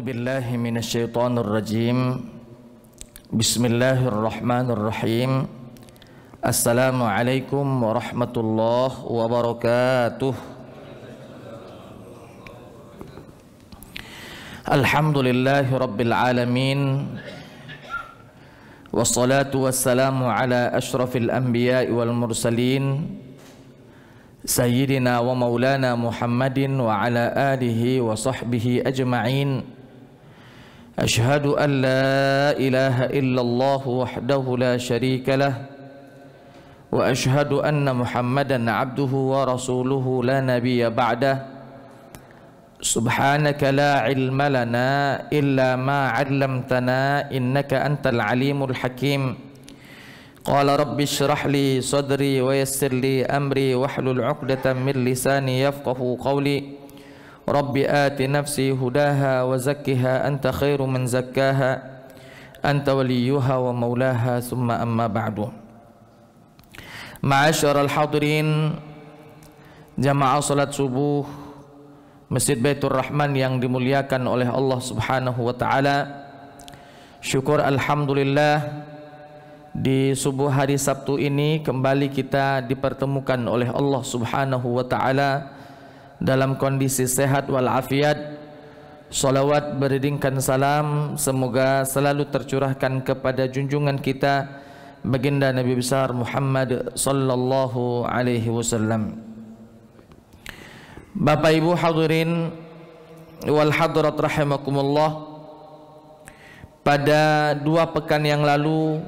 billahi minasyaitonir rajim. Bismillahirrahmanirrahim. Assalamualaikum warahmatullahi wabarakatuh. Alhamdulillahi rabbil alamin. Wassalatu wassalamu ala asyrafil anbiya'i wal mursalin Sayyidina wa maulana Muhammadin wa ala alihi wa sahbihi ajma'in. Ashhadu an la ilaha illallah wahdahu la sharika lah wa ashhadu anna Muhammadan abduhu wa rasuluhu la nabiyya ba'dah. Subhanaka la ilma lana illa ma 'allamtana innaka antal alimul hakim. Qala rabbi shrah li sadri wa yassir li amri wahlul 'uqdatam min lisani yafqahu qawli. Rabbi ati nafsi hudaha wa zakkiha anta khairu man zakkaha anta waliyuha wa maulaha thumma amma ba'du. Ma'asyiral hadirin jamaah salat subuh Masjid Baitur Rahman yang dimuliakan oleh Allah Subhanahu wa taala. Syukur alhamdulillah, di subuh hari Sabtu ini kembali kita dipertemukan oleh Allah Subhanahu wa taala dalam kondisi sehat walafiat. Salawat beriringkan salam semoga selalu tercurahkan kepada junjungan kita baginda Nabi besar Muhammad sallallahu alaihi wasallam. Bapak Ibu hadirin wal hadirat rahimakumullah, pada 2 pekan yang lalu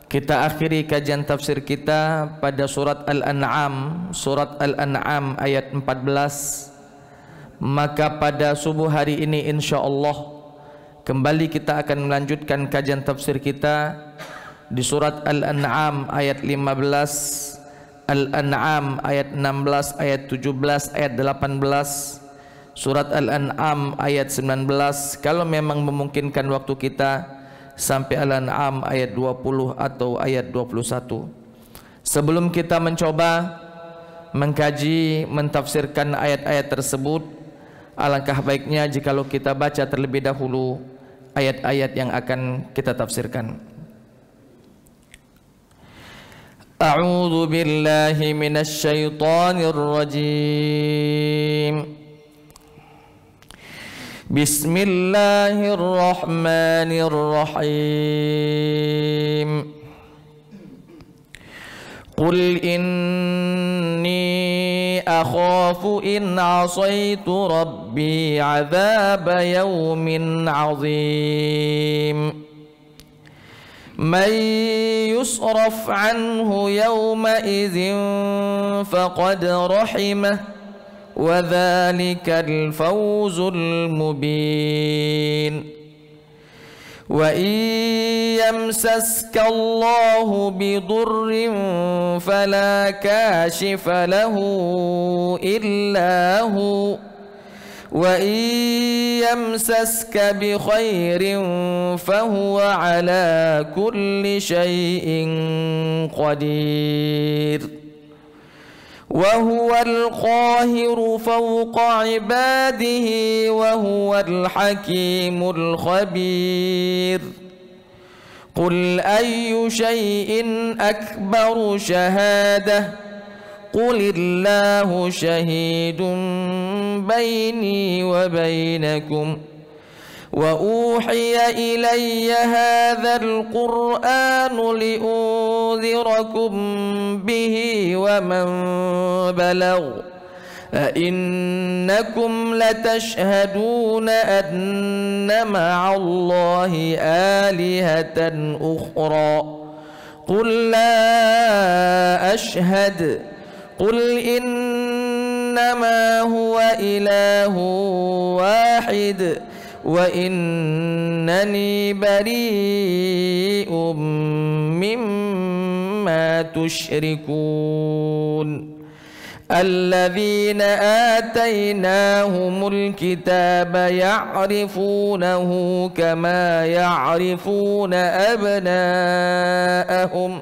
kita akhiri kajian tafsir kita pada surat Al-An'am, ayat 14. Maka pada subuh hari ini insyaallah kembali kita akan melanjutkan kajian tafsir kita di surat Al-An'am ayat 15, Al-An'am ayat 16, ayat 17, ayat 18, surat Al-An'am ayat 19. Kalau memang memungkinkan waktu kita sampai Al-An'am ayat 20 atau ayat 21. Sebelum kita mencoba mengkaji, mentafsirkan ayat-ayat tersebut, alangkah baiknya jikalau kita baca terlebih dahulu ayat-ayat yang akan kita tafsirkan. A'udzu billahi minasy syaithanir rajim. Bismillahirrahmanirrahim. Qul inni akhafu in 'asaitu rabbi 'adzaba yawmin 'adzim. Man yusraf 'anhu yawma idzin faqad rahimah wa dzalikal fawzul mubin. Wa yamsaska Allahu bidurrin fala kashifa lahu illa hu wa yamsaska bi khairin fahuwa ala kulli syai'in qadir. وهو القاهر فوق عباده وهو الحكيم الخبير. قل أي شيء أكبر شهادة قل الله شهيد بيني وبينكم وأوحي إلي هذا القرآن لأنذركم به ومن بلغ أئنكم لتشهدون أن مع الله آلهة أخرى قل لا أشهد قل إنما هو إله واحد وإنني بريء مما تشركون. الذين آتيناهم الكتاب يعرفونه كما يعرفون أبناءهم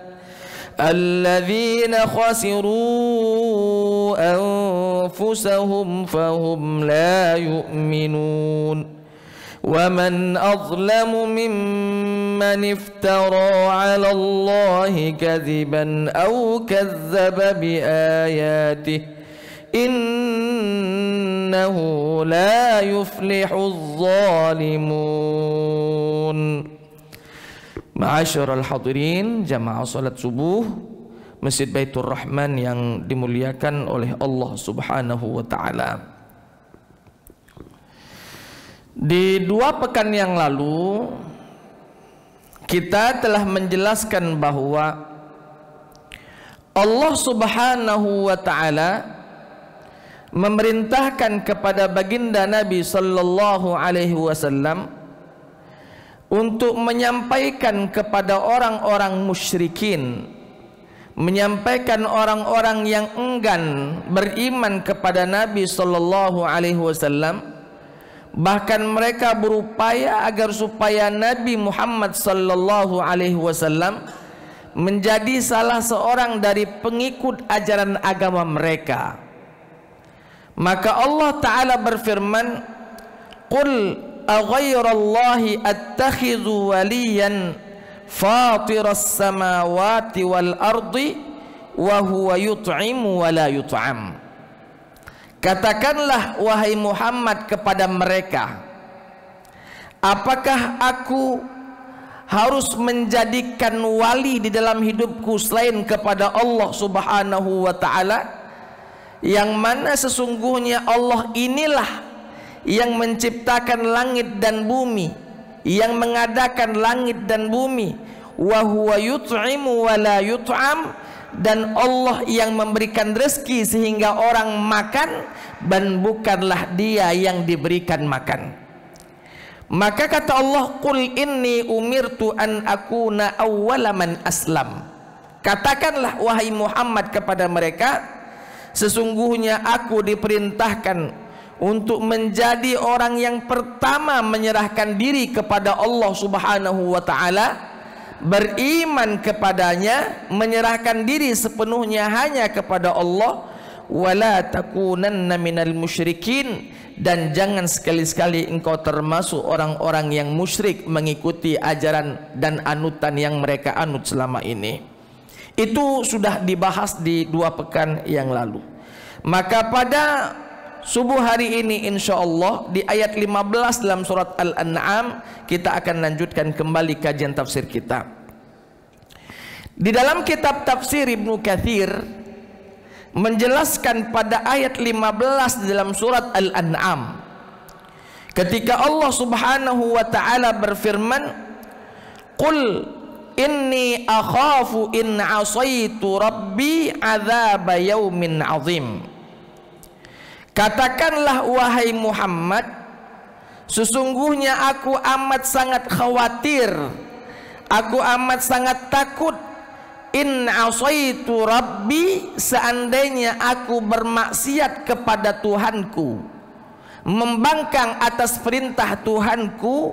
الذين خسروا أنفسهم فهم لا يؤمنون ومن أظلم ممن افترى على الله كذبا أو كذب بآياته إنه لا يفلح الظالمون. Ma'asyiral hadirin, jamaah salat subuh Masjid Baitur Rahman yang dimuliakan oleh Allah Subhanahu wa taala. Di 2 pekan yang lalu kita telah menjelaskan bahwa Allah Subhanahu wa taala memerintahkan kepada baginda Nabi sallallahu alaihi wasallam untuk menyampaikan kepada orang-orang musyrikin, menyampaikan orang-orang yang enggan beriman kepada Nabi sallallahu alaihi wasallam. Bahkan mereka berupaya agar supaya Nabi Muhammad sallallahu alaihi wasallam menjadi salah seorang dari pengikut ajaran agama mereka. Maka Allah Ta'ala berfirman, "Qul aghairallahi attakhidhu waliyan fatiras samawati wal ardi wa huwa yut'imu wa la yut'am." Katakanlah wahai Muhammad kepada mereka, apakah aku harus menjadikan wali di dalam hidupku selain kepada Allah Subhanahu wa taala, yang mana sesungguhnya Allah inilah yang menciptakan langit dan bumi, yang mengadakan langit dan bumi, wa huwa yut'imu wa la yut'am, dan Allah yang memberikan rezeki sehingga orang makan dan bukanlah dia yang diberikan makan. Maka kata Allah, "Qul inni umirtu an akuna awwala man aslam." Katakanlah wahai Muhammad kepada mereka, sesungguhnya aku diperintahkan untuk menjadi orang yang pertama menyerahkan diri kepada Allah Subhanahu wa taala, beriman kepadanya, menyerahkan diri sepenuhnya hanya kepada Allah, wala takunanna minal musyrikin, dan jangan sekali-sekali engkau termasuk orang-orang yang musyrik mengikuti ajaran dan anutan yang mereka anut selama ini. Itu sudah dibahas di 2 pekan yang lalu. Maka pada subuh hari ini insyaallah di ayat 15 dalam surat Al-An'am kita akan lanjutkan kembali kajian tafsir kita. Di dalam kitab tafsir Ibnu Katsir menjelaskan pada ayat 15 di dalam surat Al-An'am, ketika Allah Subhanahu wa taala berfirman, "Qul inni akhafu in 'asaitu rabbi 'adzaba yaumin 'azim." Katakanlah wahai Muhammad, sesungguhnya aku amat sangat khawatir, aku amat sangat takut, in asaitu rabbi, seandainya aku bermaksiat kepada Tuhanku, membangkang atas perintah Tuhanku,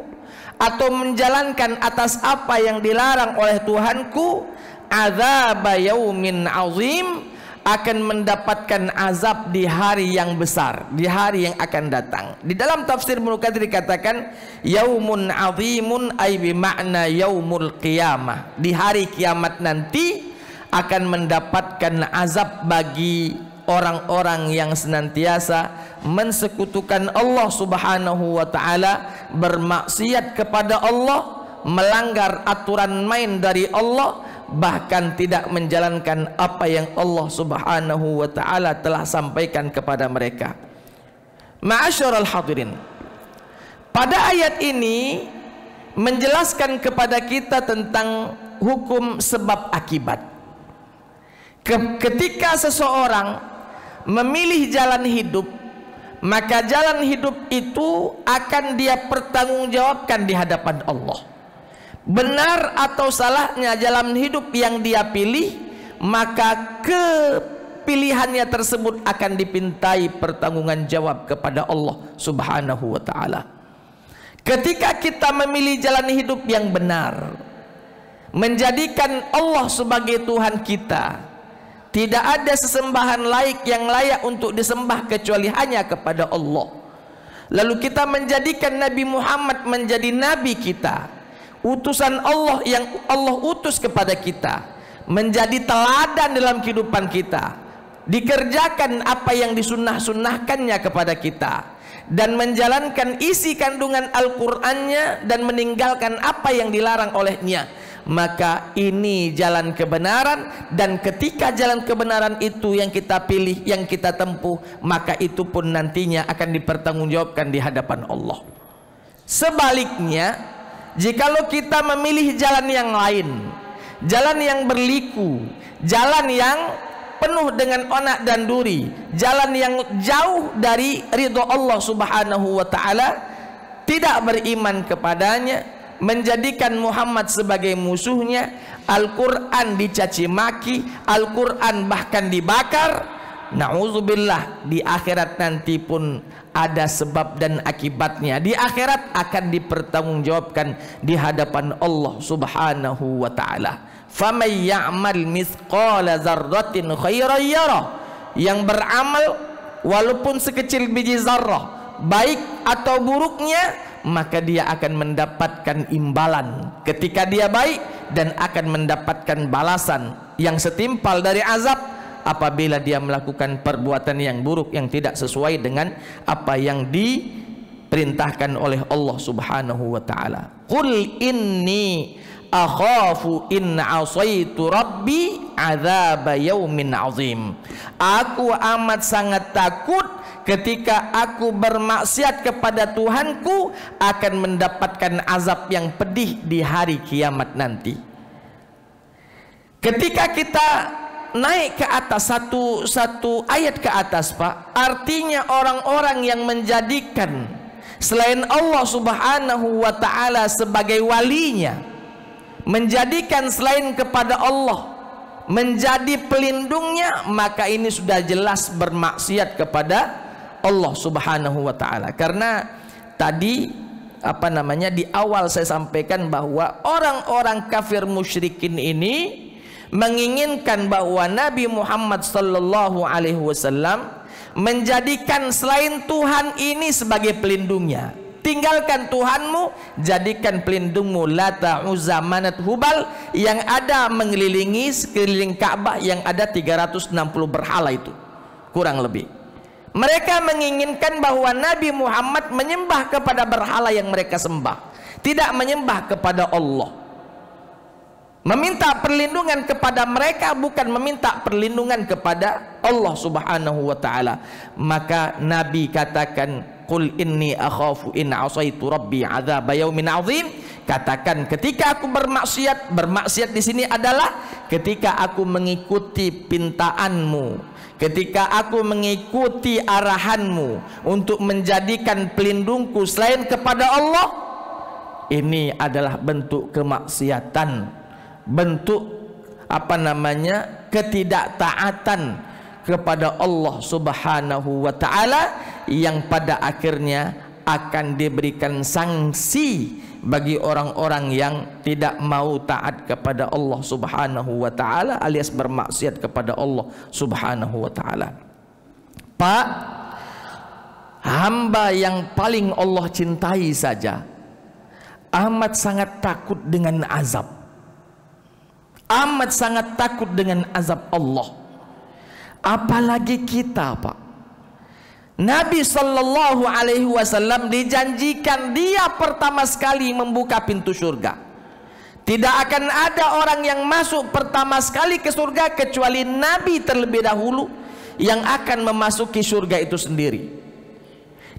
atau menjalankan atas apa yang dilarang oleh Tuhanku, adzaba yaumin azim, akan mendapatkan azab di hari yang besar, di hari yang akan datang. Di dalam tafsir Ibnu Katsir dikatakan yaumun azimun ay bi makna yaumul qiyamah, di hari kiamat nanti akan mendapatkan azab bagi orang-orang yang senantiasa mensekutukan Allah Subhanahu wa taala, bermaksiat kepada Allah, melanggar aturan main dari Allah, bahkan tidak menjalankan apa yang Allah Subhanahu wa taala telah sampaikan kepada mereka. Ma'asyiral hadirin, pada ayat ini menjelaskan kepada kita tentang hukum sebab akibat. Ketika seseorang memilih jalan hidup, maka jalan hidup itu akan dia pertanggungjawabkan di hadapan Allah. Benar atau salahnya jalan hidup yang dia pilih, maka kepilihannya tersebut akan dipintai pertanggungan jawab kepada Allah Subhanahu wa taala. Ketika kita memilih jalan hidup yang benar, menjadikan Allah sebagai Tuhan kita, tidak ada sesembahan yang layak untuk disembah kecuali hanya kepada Allah, Lalu kita menjadikan Nabi Muhammad menjadi nabi kita, utusan Allah yang Allah utus kepada kita, menjadi teladan dalam kehidupan kita, dikerjakan apa yang disunnah-sunnahkannya kepada kita, dan menjalankan isi kandungan Al-Qur'annya dan meninggalkan apa yang dilarang olehnya. Maka ini jalan kebenaran, dan ketika jalan kebenaran itu yang kita pilih, yang kita tempuh, maka itu pun nantinya akan dipertanggungjawabkan di hadapan Allah. Sebaliknya, jikalau kita memilih jalan yang lain, jalan yang berliku, jalan yang penuh dengan onak dan duri, jalan yang jauh dari ridho Allah Subhanahu wa ta'ala, tidak beriman kepadanya, menjadikan Muhammad sebagai musuhnya, Al-Quran dicaci maki, Al-Quran bahkan dibakar, na'udzubillah, di akhirat nanti pun ada sebab dan akibatnya. Di akhirat akan dipertanggungjawabkan di hadapan Allah Subhanahu wa ta'ala. Faman ya'mal mithqala dzarratin khairan yarah, yang beramal walaupun sekecil biji zarrah, baik atau buruknya, maka dia akan mendapatkan imbalan ketika dia baik, dan akan mendapatkan balasan yang setimpal dari azab apabila dia melakukan perbuatan yang buruk yang tidak sesuai dengan apa yang diperintahkan oleh Allah Subhanahu wa ta'ala. Qul inni akhafu in asaitu rabbi adzab yaumin azim. Aku amat sangat takut ketika aku bermaksiat kepada Tuhanku akan mendapatkan azab yang pedih di hari kiamat nanti. Ketika kita naik ke atas satu ayat ke atas, Pak, artinya orang-orang yang menjadikan selain Allah Subhanahu wa ta'ala sebagai walinya, menjadikan selain kepada Allah menjadi pelindungnya, maka ini sudah jelas bermaksiat kepada Allah Subhanahu wa ta'ala. Karena tadi di awal saya sampaikan bahwa orang-orang kafir musyrikin ini menginginkan bahwa Nabi Muhammad sallallahu alaihi wasallam menjadikan selain Tuhan ini sebagai pelindungnya. Tinggalkan Tuhanmu, jadikan pelindungmu Lata, Uzza, Manat, Hubal yang ada mengelilingi sekeliling Ka'bah yang ada 360 berhala itu, kurang lebih. Mereka menginginkan bahwa Nabi Muhammad menyembah kepada berhala yang mereka sembah, tidak menyembah kepada Allah. Meminta perlindungan kepada mereka, bukan meminta perlindungan kepada Allah Subhanahu wa ta'ala. Maka Nabi katakan, Qul inni akhafu in asaitu rabbi adzab yaumin azim. Katakan, ketika aku bermaksiat, bermaksiat di sini adalah ketika aku mengikuti pintaanmu, ketika aku mengikuti arahanmu untuk menjadikan pelindungku selain kepada Allah, ini adalah bentuk kemaksiatan, bentuk ketidaktaatan kepada Allah Subhanahu wa ta'ala, yang pada akhirnya akan diberikan sanksi bagi orang-orang yang tidak mau taat kepada Allah Subhanahu wa ta'ala alias bermaksiat kepada Allah Subhanahu wa ta'ala. Pak, hamba yang paling Allah cintai saja amat sangat takut dengan azab, amat sangat takut dengan azab Allah, apalagi kita, Pak. Nabi sallallahu alaihi wasallam dijanjikan dia pertama sekali membuka pintu surga. Tidak akan ada orang yang masuk pertama sekali ke surga kecuali Nabi terlebih dahulu yang akan memasuki surga itu sendiri.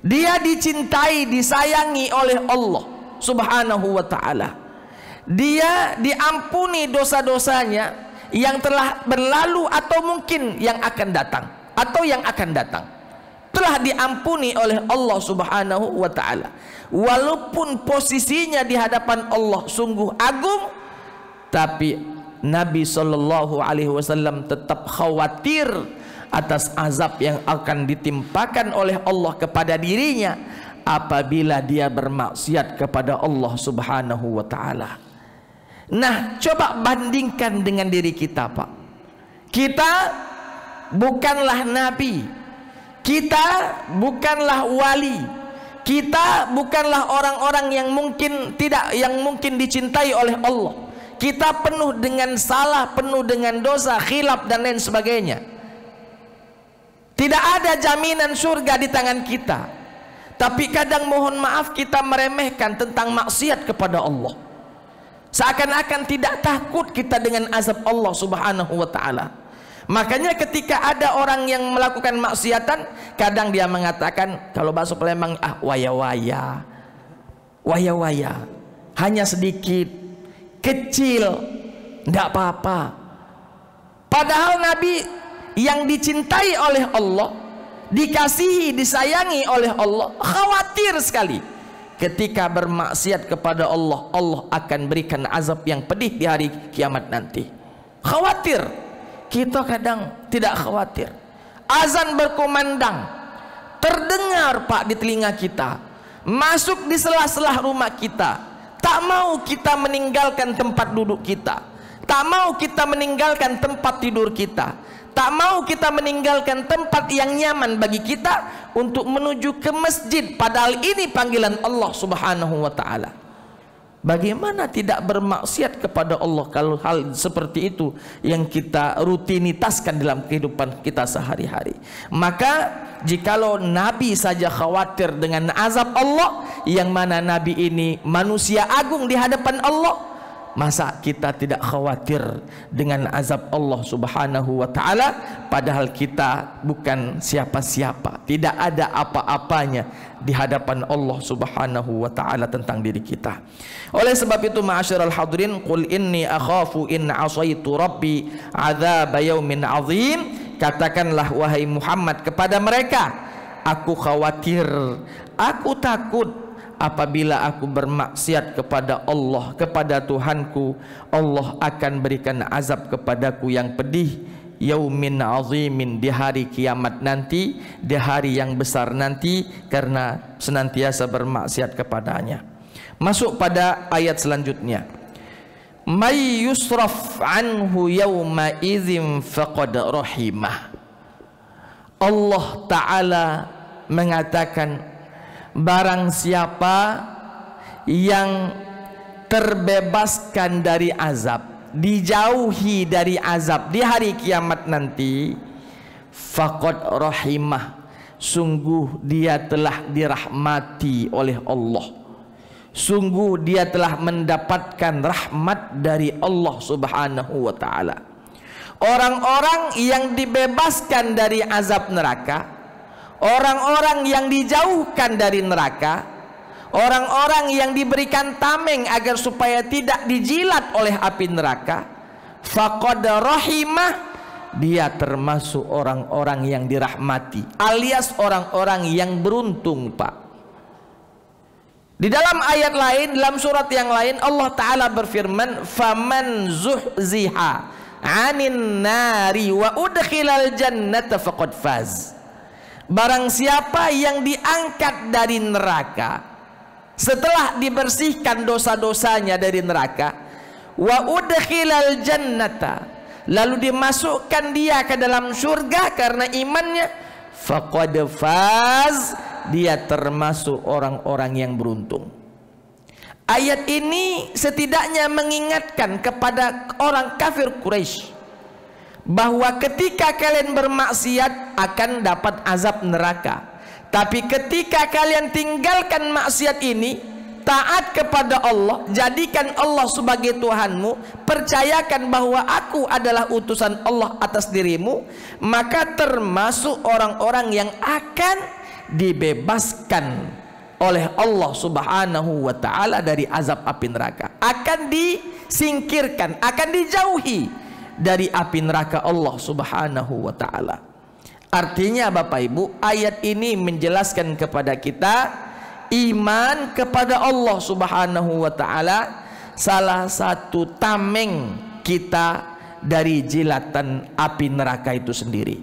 Dia dicintai, disayangi oleh Allah Subhanahu wa ta'ala. Dia diampuni dosa-dosanya yang telah berlalu atau mungkin yang akan datang, telah diampuni oleh Allah Subhanahu wa ta'ala. Walaupun posisinya di hadapan Allah sungguh agung, tapi Nabi sallallahu alaihi wasallam tetap khawatir atas azab yang akan ditimpakan oleh Allah kepada dirinya apabila dia bermaksiat kepada Allah Subhanahu wa ta'ala. Nah, coba bandingkan dengan diri kita, Pak. Kita bukanlah nabi, kita bukanlah wali, Kita bukanlah orang-orang yang mungkin dicintai oleh Allah. Kita penuh dengan salah, penuh dengan dosa, khilaf dan lain sebagainya. Tidak ada jaminan surga di tangan kita. Tapi kadang mohon maaf kita meremehkan tentang maksiat kepada Allah. Seakan-akan tidak takut kita dengan azab Allah Subhanahu wa taala. Makanya ketika ada orang yang melakukan maksiatan, kadang dia mengatakan, kalau bahasa Palembang, waya-waya, hanya sedikit, kecil, tidak apa-apa. Padahal Nabi yang dicintai oleh Allah, dikasihi, disayangi oleh Allah, khawatir sekali ketika bermaksiat kepada Allah, Allah akan berikan azab yang pedih di hari kiamat nanti. Khawatir. Kita kadang tidak khawatir. Azan berkumandang, terdengar Pak di telinga kita, masuk di sela-sela rumah kita. Tak mau kita meninggalkan tempat duduk kita, tak mau kita meninggalkan tempat tidur kita, tak mau kita meninggalkan tempat yang nyaman bagi kita untuk menuju ke masjid, padahal ini panggilan Allah Subhanahu wa taala. Bagaimana tidak bermaksiat kepada Allah kalau hal seperti itu yang kita rutinitaskan dalam kehidupan kita sehari-hari? Maka jikalau Nabi saja khawatir dengan azab Allah, yang mana Nabi ini manusia agung di hadapan Allah, masa kita tidak khawatir dengan azab Allah Subhanahu wa taala, padahal kita bukan siapa-siapa, tidak ada apa-apanya di hadapan Allah Subhanahu wa taala tentang diri kita. Oleh sebab itu ma'asyiral hadirin, qul inni akhafu in asaitu rabbi adzab yaumin azim, katakanlah wahai Muhammad kepada mereka, aku khawatir, aku takut apabila aku bermaksiat kepada Allah, kepada Tuhanku, Allah akan berikan azab kepadaku yang pedih, yaumin azimin, di hari kiamat nanti, di hari yang besar nanti, karena senantiasa bermaksiat kepadanya. Masuk pada ayat selanjutnya, may yusraf anhu yawma idzin faqad rahimah. Allah Ta'ala mengatakan, barang siapa yang terbebaskan dari azab, dijauhi dari azab di hari kiamat nanti, faqad rahimah, sungguh dia telah dirahmati oleh Allah, sungguh dia telah mendapatkan rahmat dari Allah Subhanahu wa taala. Orang-orang yang dibebaskan dari azab neraka, orang-orang yang dijauhkan dari neraka, orang-orang yang diberikan tameng agar supaya tidak dijilat oleh api neraka, faqad rahimah, dia termasuk orang-orang yang dirahmati, alias orang-orang yang beruntung, Pak. Di dalam ayat lain, dalam surat yang lain, Allah Ta'ala berfirman, faman zuhziha anin nari wa udkhilal jannata faqad faz. Barang siapa yang diangkat dari neraka setelah dibersihkan dosa-dosanya dari neraka, wa udkhilal jannata, lalu dimasukkan dia ke dalam surga karena imannya, faqad faz, dia termasuk orang-orang yang beruntung. Ayat ini setidaknya mengingatkan kepada orang kafir Quraisy bahwa ketika kalian bermaksiat akan dapat azab neraka, tapi ketika kalian tinggalkan maksiat ini, taat kepada Allah, jadikan Allah sebagai Tuhanmu, percayakan bahwa aku adalah utusan Allah atas dirimu, maka termasuk orang-orang yang akan dibebaskan oleh Allah Subhanahu wa taala dari azab api neraka, akan disingkirkan, akan dijauhi dari api neraka Allah Subhanahu wa taala. Artinya Bapak Ibu, ayat ini menjelaskan kepada kita iman kepada Allah Subhanahu wa taala salah satu tameng kita dari jilatan api neraka itu sendiri.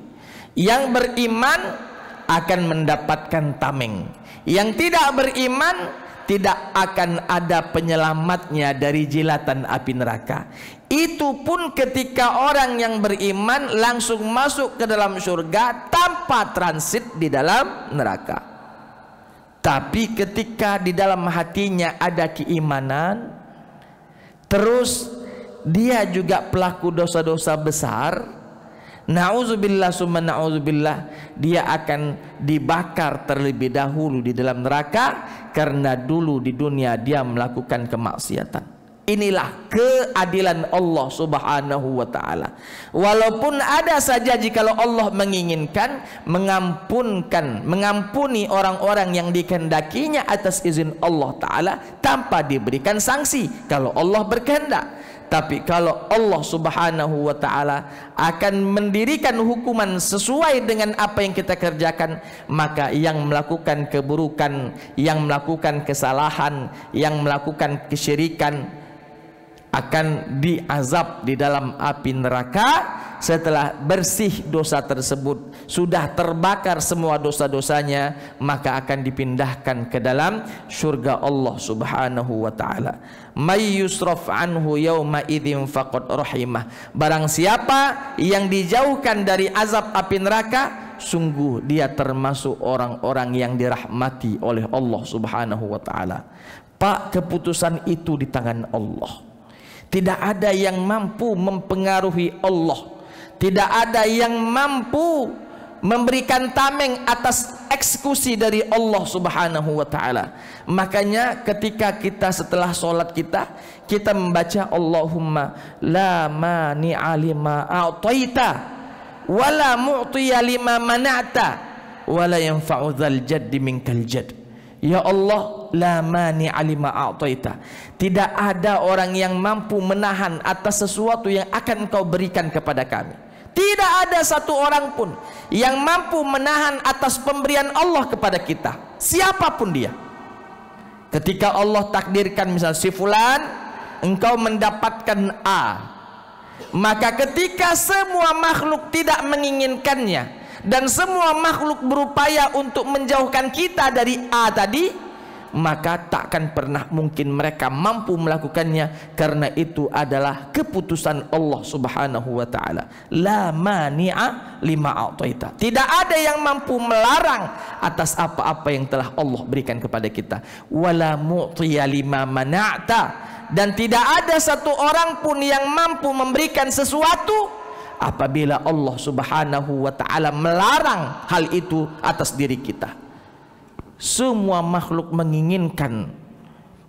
Yang beriman akan mendapatkan tameng, yang tidak beriman tidak akan ada penyelamatnya dari jilatan api neraka. Itu pun ketika orang yang beriman langsung masuk ke dalam surga tanpa transit di dalam neraka. Tapi ketika di dalam hatinya ada keimanan, terus dia juga pelaku dosa-dosa besar, na'udzubillah summa na'udzubillah, dia akan dibakar terlebih dahulu di dalam neraka karena dulu di dunia dia melakukan kemaksiatan. Inilah keadilan Allah Subhanahu wa ta'ala. Walaupun ada saja jikalau Allah menginginkan mengampuni orang-orang yang dikehendakinya atas izin Allah ta'ala tanpa diberikan sanksi kalau Allah berkehendak. Tapi kalau Allah Subhanahu wa ta'ala akan mendirikan hukuman sesuai dengan apa yang kita kerjakan, maka yang melakukan keburukan, yang melakukan kesalahan, yang melakukan kesyirikan akan diazab di dalam api neraka. Setelah bersih dosa tersebut, sudah terbakar semua dosa-dosanya, maka akan dipindahkan ke dalam surga Allah Subhanahu wa ta'ala. May yusraf anhu yawma idzin faqad rahimah. Barang siapa yang dijauhkan dari azab api neraka, sungguh dia termasuk orang-orang yang dirahmati oleh Allah Subhanahu wa ta'ala. Pak, keputusan itu di tangan Allah. Tidak ada yang mampu mempengaruhi Allah. Tidak ada yang mampu memberikan tameng atas eksekusi dari Allah Subhanahu wa ta'ala. Makanya ketika kita setelah sholat kita membaca Allahumma la mani'a lima a'taita wa la mu'tiya lima mana'ta wa la yanfa'u dzal jaddi minkal jadd. Ya Allah, la mani'a lima a'taita. Tidak ada orang yang mampu menahan atas sesuatu yang akan Engkau berikan kepada kami. Tidak ada satu orang pun yang mampu menahan atas pemberian Allah kepada kita, siapapun dia. Ketika Allah takdirkan misalnya si fulan engkau mendapatkan A, maka ketika semua makhluk tidak menginginkannya dan semua makhluk berupaya untuk menjauhkan kita dari A tadi, maka takkan pernah mungkin mereka mampu melakukannya, karena itu adalah keputusan Allah Subhanahu wa ta'ala. La mani'a lima a'taita. Tidak ada yang mampu melarang atas apa-apa yang telah Allah berikan kepada kita. Wala mu'tiya lima mana'ta. Dan tidak ada satu orang pun yang mampu memberikan sesuatu apabila Allah Subhanahu wa ta'ala melarang hal itu atas diri kita. Semua makhluk menginginkan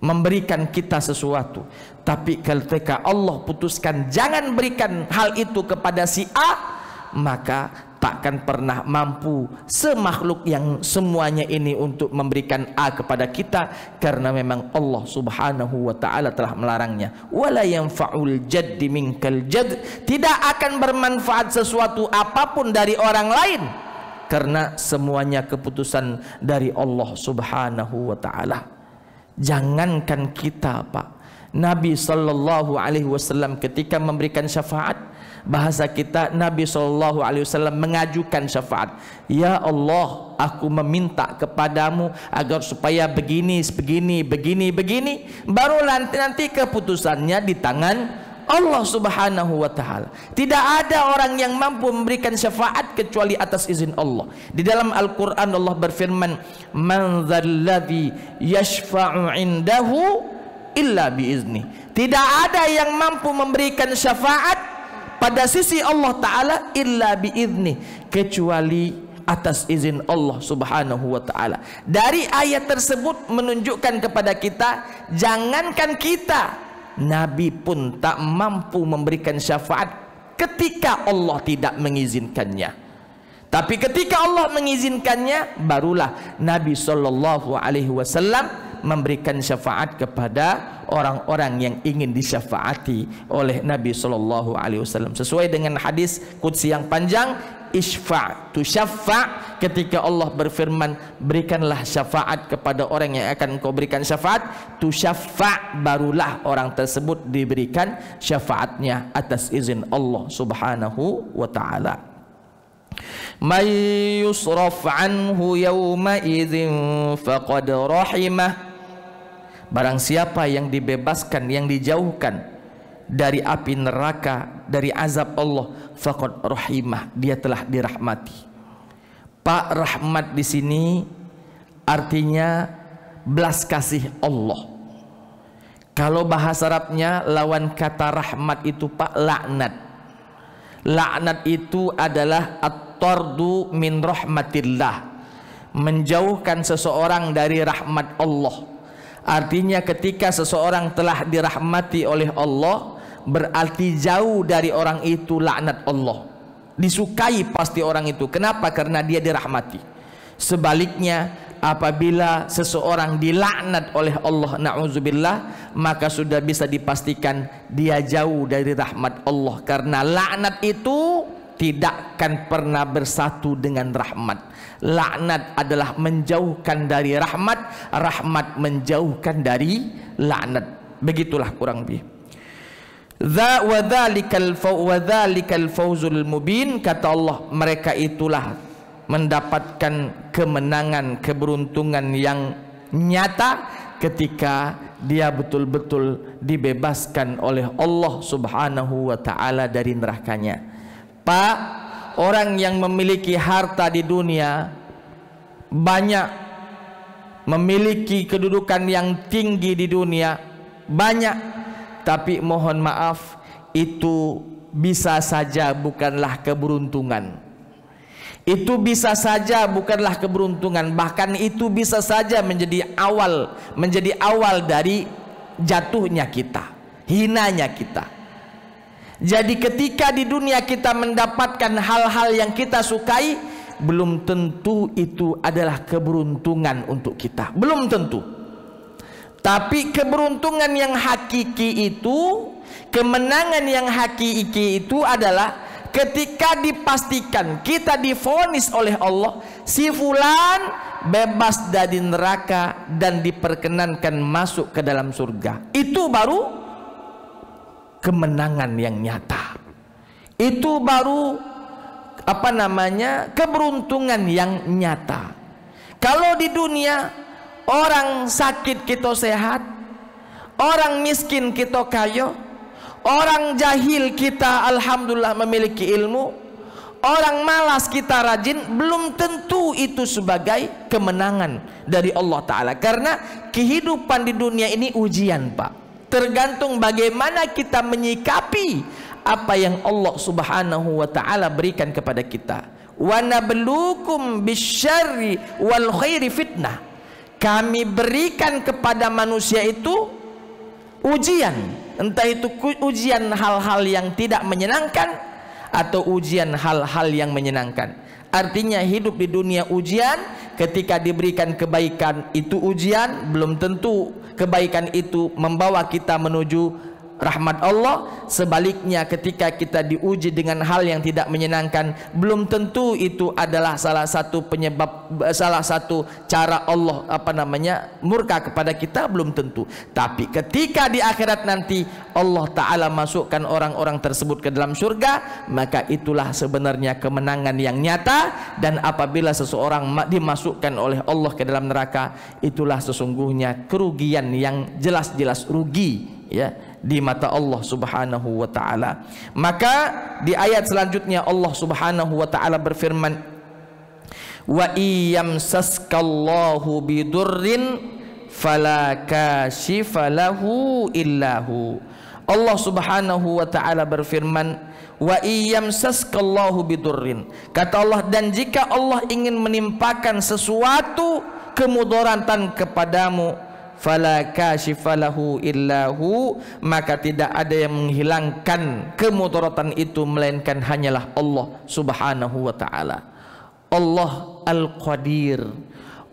memberikan kita sesuatu, tapi ketika Allah putuskan jangan berikan hal itu kepada si A, maka takkan pernah mampu semakhluk yang semuanya ini untuk memberikan A kepada kita, karena memang Allah Subhanahu wa ta'ala telah melarangnya. Wala yanfa'ul jaddi minkal jadd. Tidak akan bermanfaat sesuatu apapun dari orang lain, karena semuanya keputusan dari Allah Subhanahu wa ta'ala. Jangankan kita, Pak, Nabi sallallahu alaihi wasallam ketika memberikan syafaat, bahasa kita Nabi sallallahu alaihi wasallam mengajukan syafaat. Ya Allah, aku meminta kepadamu agar supaya begini, begini. Barulah nanti keputusannya di tangan Allah Subhanahu wa ta'ala. Tidak ada orang yang mampu memberikan syafaat kecuali atas izin Allah. Di dalam Al-Quran Allah berfirman, man dzalladzi yashfa'u indahu illa biizni. Tidak ada yang mampu memberikan syafaat pada sisi Allah ta'ala illa biizni, kecuali atas izin Allah Subhanahu wa ta'ala. Dari ayat tersebut menunjukkan kepada kita, jangankan kita, Nabi pun tak mampu memberikan syafaat ketika Allah tidak mengizinkannya. Tapi ketika Allah mengizinkannya, barulah Nabi sallallahu alaihi wasallam memberikan syafaat kepada orang-orang yang ingin disyafaati oleh Nabi sallallahu alaihi wasallam. Sesuai dengan hadis qudsi yang panjang, isfa' tu syafa', ketika Allah berfirman, berikanlah syafaat kepada orang yang akan engkau berikan syafaat, tu syafa', barulah orang tersebut diberikan syafaatnya atas izin Allah Subhanahu wa ta'ala. May yusraf anhu yawma idzin faqad rahimah. Barang siapa yang dibebaskan, yang dijauhkan dari api neraka, dari azab Allah, faqad rahimah, dia telah dirahmati. Pak, rahmat di sini artinya belas kasih Allah. Kalau bahasa Arabnya lawan kata rahmat itu Pak, laknat. Laknat itu adalah at-tardu min rahmatillah, menjauhkan seseorang dari rahmat Allah. Artinya ketika seseorang telah dirahmati oleh Allah, berarti jauh dari orang itu laknat Allah. Disukai pasti orang itu. Kenapa? Karena dia dirahmati. Sebaliknya, apabila seseorang dilaknat oleh Allah, na'udzubillah, maka sudah bisa dipastikan dia jauh dari rahmat Allah. Karena laknat itu tidak akan pernah bersatu dengan rahmat. Laknat adalah menjauhkan dari rahmat, rahmat menjauhkan dari laknat. Begitulah kurang lebih. Wa dzalikal fawzul mubin, kata Allah, mereka itulah mendapatkan kemenangan, keberuntungan yang nyata ketika dia betul-betul dibebaskan oleh Allah Subhanahu wa ta'ala dari nerakanya. Pak, orang yang memiliki harta di dunia banyak, memiliki kedudukan yang tinggi di dunia banyak, tapi mohon maaf, itu bisa saja bukanlah keberuntungan. Itu bisa saja bukanlah keberuntungan, bahkan itu bisa saja menjadi awal dari jatuhnya kita, hinanya kita. Jadi ketika di dunia kita mendapatkan hal-hal yang kita sukai, belum tentu itu adalah keberuntungan untuk kita, belum tentu. Tapi keberuntungan yang hakiki itu, kemenangan yang hakiki itu adalah ketika dipastikan kita divonis oleh Allah, si fulan bebas dari neraka dan diperkenankan masuk ke dalam surga. Itu baru kemenangan yang nyata. Itu baru keberuntungan yang nyata. Kalau di dunia orang sakit kita sehat, orang miskin kita kaya, orang jahil kita alhamdulillah memiliki ilmu, orang malas kita rajin, belum tentu itu sebagai kemenangan dari Allah Ta'ala. Karena kehidupan di dunia ini ujian Pak, tergantung bagaimana kita menyikapi apa yang Allah Subhanahu wa Ta'ala berikan kepada kita. Wa nabluukum bisyarri wal khairi fitnah, kami berikan kepada manusia itu ujian, entah itu ujian hal-hal yang tidak menyenangkan atau ujian hal-hal yang menyenangkan. Artinya hidup di dunia ujian, ketika diberikan kebaikan itu ujian, belum tentu kebaikan itu membawa kita menuju rahmat Allah. Sebaliknya ketika kita diuji dengan hal yang tidak menyenangkan, belum tentu itu adalah salah satu penyebab, salah satu cara Allah murka kepada kita, belum tentu. Tapi ketika di akhirat nanti Allah Ta'ala masukkan orang-orang tersebut ke dalam surga, maka itulah sebenarnya kemenangan yang nyata. Dan apabila seseorang dimasukkan oleh Allah ke dalam neraka, itulah sesungguhnya kerugian yang jelas-jelas rugi, ya, di mata Allah Subhanahu wa Ta'ala. Maka di ayat selanjutnya Allah Subhanahu wa Ta'ala berfirman, wa iyamsaskallahu bidurrin fala kashifa lahu illahu. Allah Subhanahu wa Ta'ala berfirman, wa iyamsaskallahu bidurrin, kata Allah, dan jika Allah ingin menimpakan sesuatu kemudaratan kepadamu, fala kashifalahu illahu, maka tidak ada yang menghilangkan kemudaratan itu melainkan hanyalah Allah Subhanahu wa Ta'ala. Allah Al-Qadir,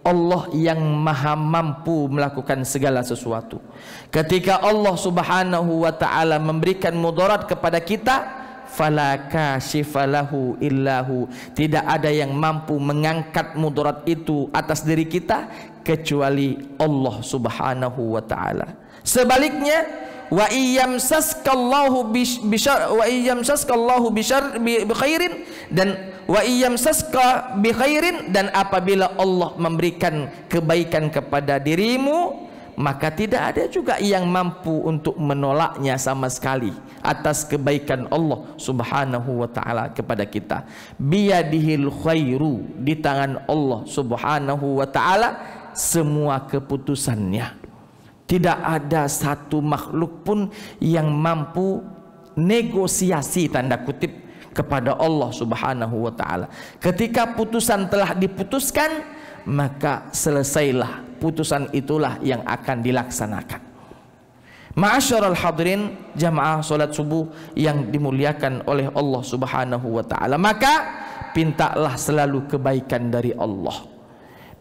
Allah yang maha mampu melakukan segala sesuatu. Ketika Allah Subhanahu wa Ta'ala memberikan mudarat kepada kita, fala kashifalahu illahu, tidak ada yang mampu mengangkat mudarat itu atas diri kita kecuali Allah Subhanahu wa Ta'ala. Sebaliknya, wa iyamsaskallahu bikhairin, dan wa iyamsaska bikhairin, dan apabila Allah memberikan kebaikan kepada dirimu, maka tidak ada juga yang mampu untuk menolaknya sama sekali atas kebaikan Allah Subhanahu wa Ta'ala kepada kita. Biyadihil khairu, di tangan Allah Subhanahu wa Ta'ala semua keputusannya. Tidak ada satu makhluk pun yang mampu negosiasi tanda kutip kepada Allah Subhanahu wa taala. Ketika putusan telah diputuskan, maka selesailah, putusan itulah yang akan dilaksanakan. Ma'asyiral hadirin jamaah salat subuh yang dimuliakan oleh Allah Subhanahu wa taala, maka mintalah selalu kebaikan dari Allah.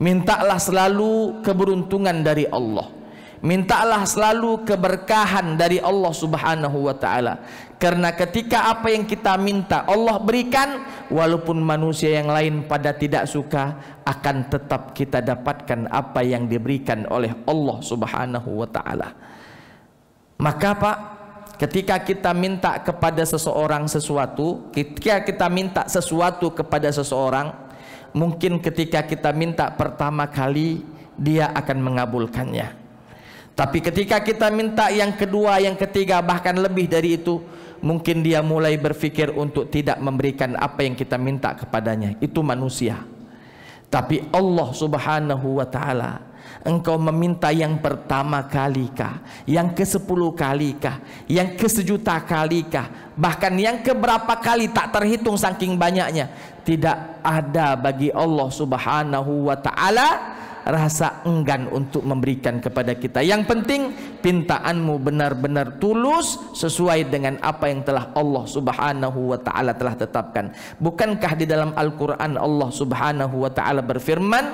Mintalah selalu keberuntungan dari Allah. Mintalah selalu keberkahan dari Allah Subhanahu wa taala. Karena ketika apa yang kita minta Allah berikan, walaupun manusia yang lain pada tidak suka, akan tetap kita dapatkan apa yang diberikan oleh Allah Subhanahu wa taala. Maka Pak, ketika kita minta kepada seseorang sesuatu, ketika kita minta sesuatu kepada seseorang, mungkin ketika kita minta pertama kali dia akan mengabulkannya. Tapi ketika kita minta yang kedua, yang ketiga, bahkan lebih dari itu, mungkin dia mulai berpikir untuk tidak memberikan apa yang kita minta kepadanya. Itu manusia. Tapi Allah Subhanahu wa taala, engkau meminta yang pertama kali kah, yang ke-10 kali kah, yang ke-1.000.000 kali kah, bahkan yang keberapa kali tak terhitung saking banyaknya, tidak ada bagi Allah Subhanahu wa taala rasa enggan untuk memberikan kepada kita. Yang penting pintaanmu benar-benar tulus sesuai dengan apa yang telah Allah Subhanahu wa taala telah tetapkan. Bukankah di dalam Al-Qur'an Allah Subhanahu wa taala berfirman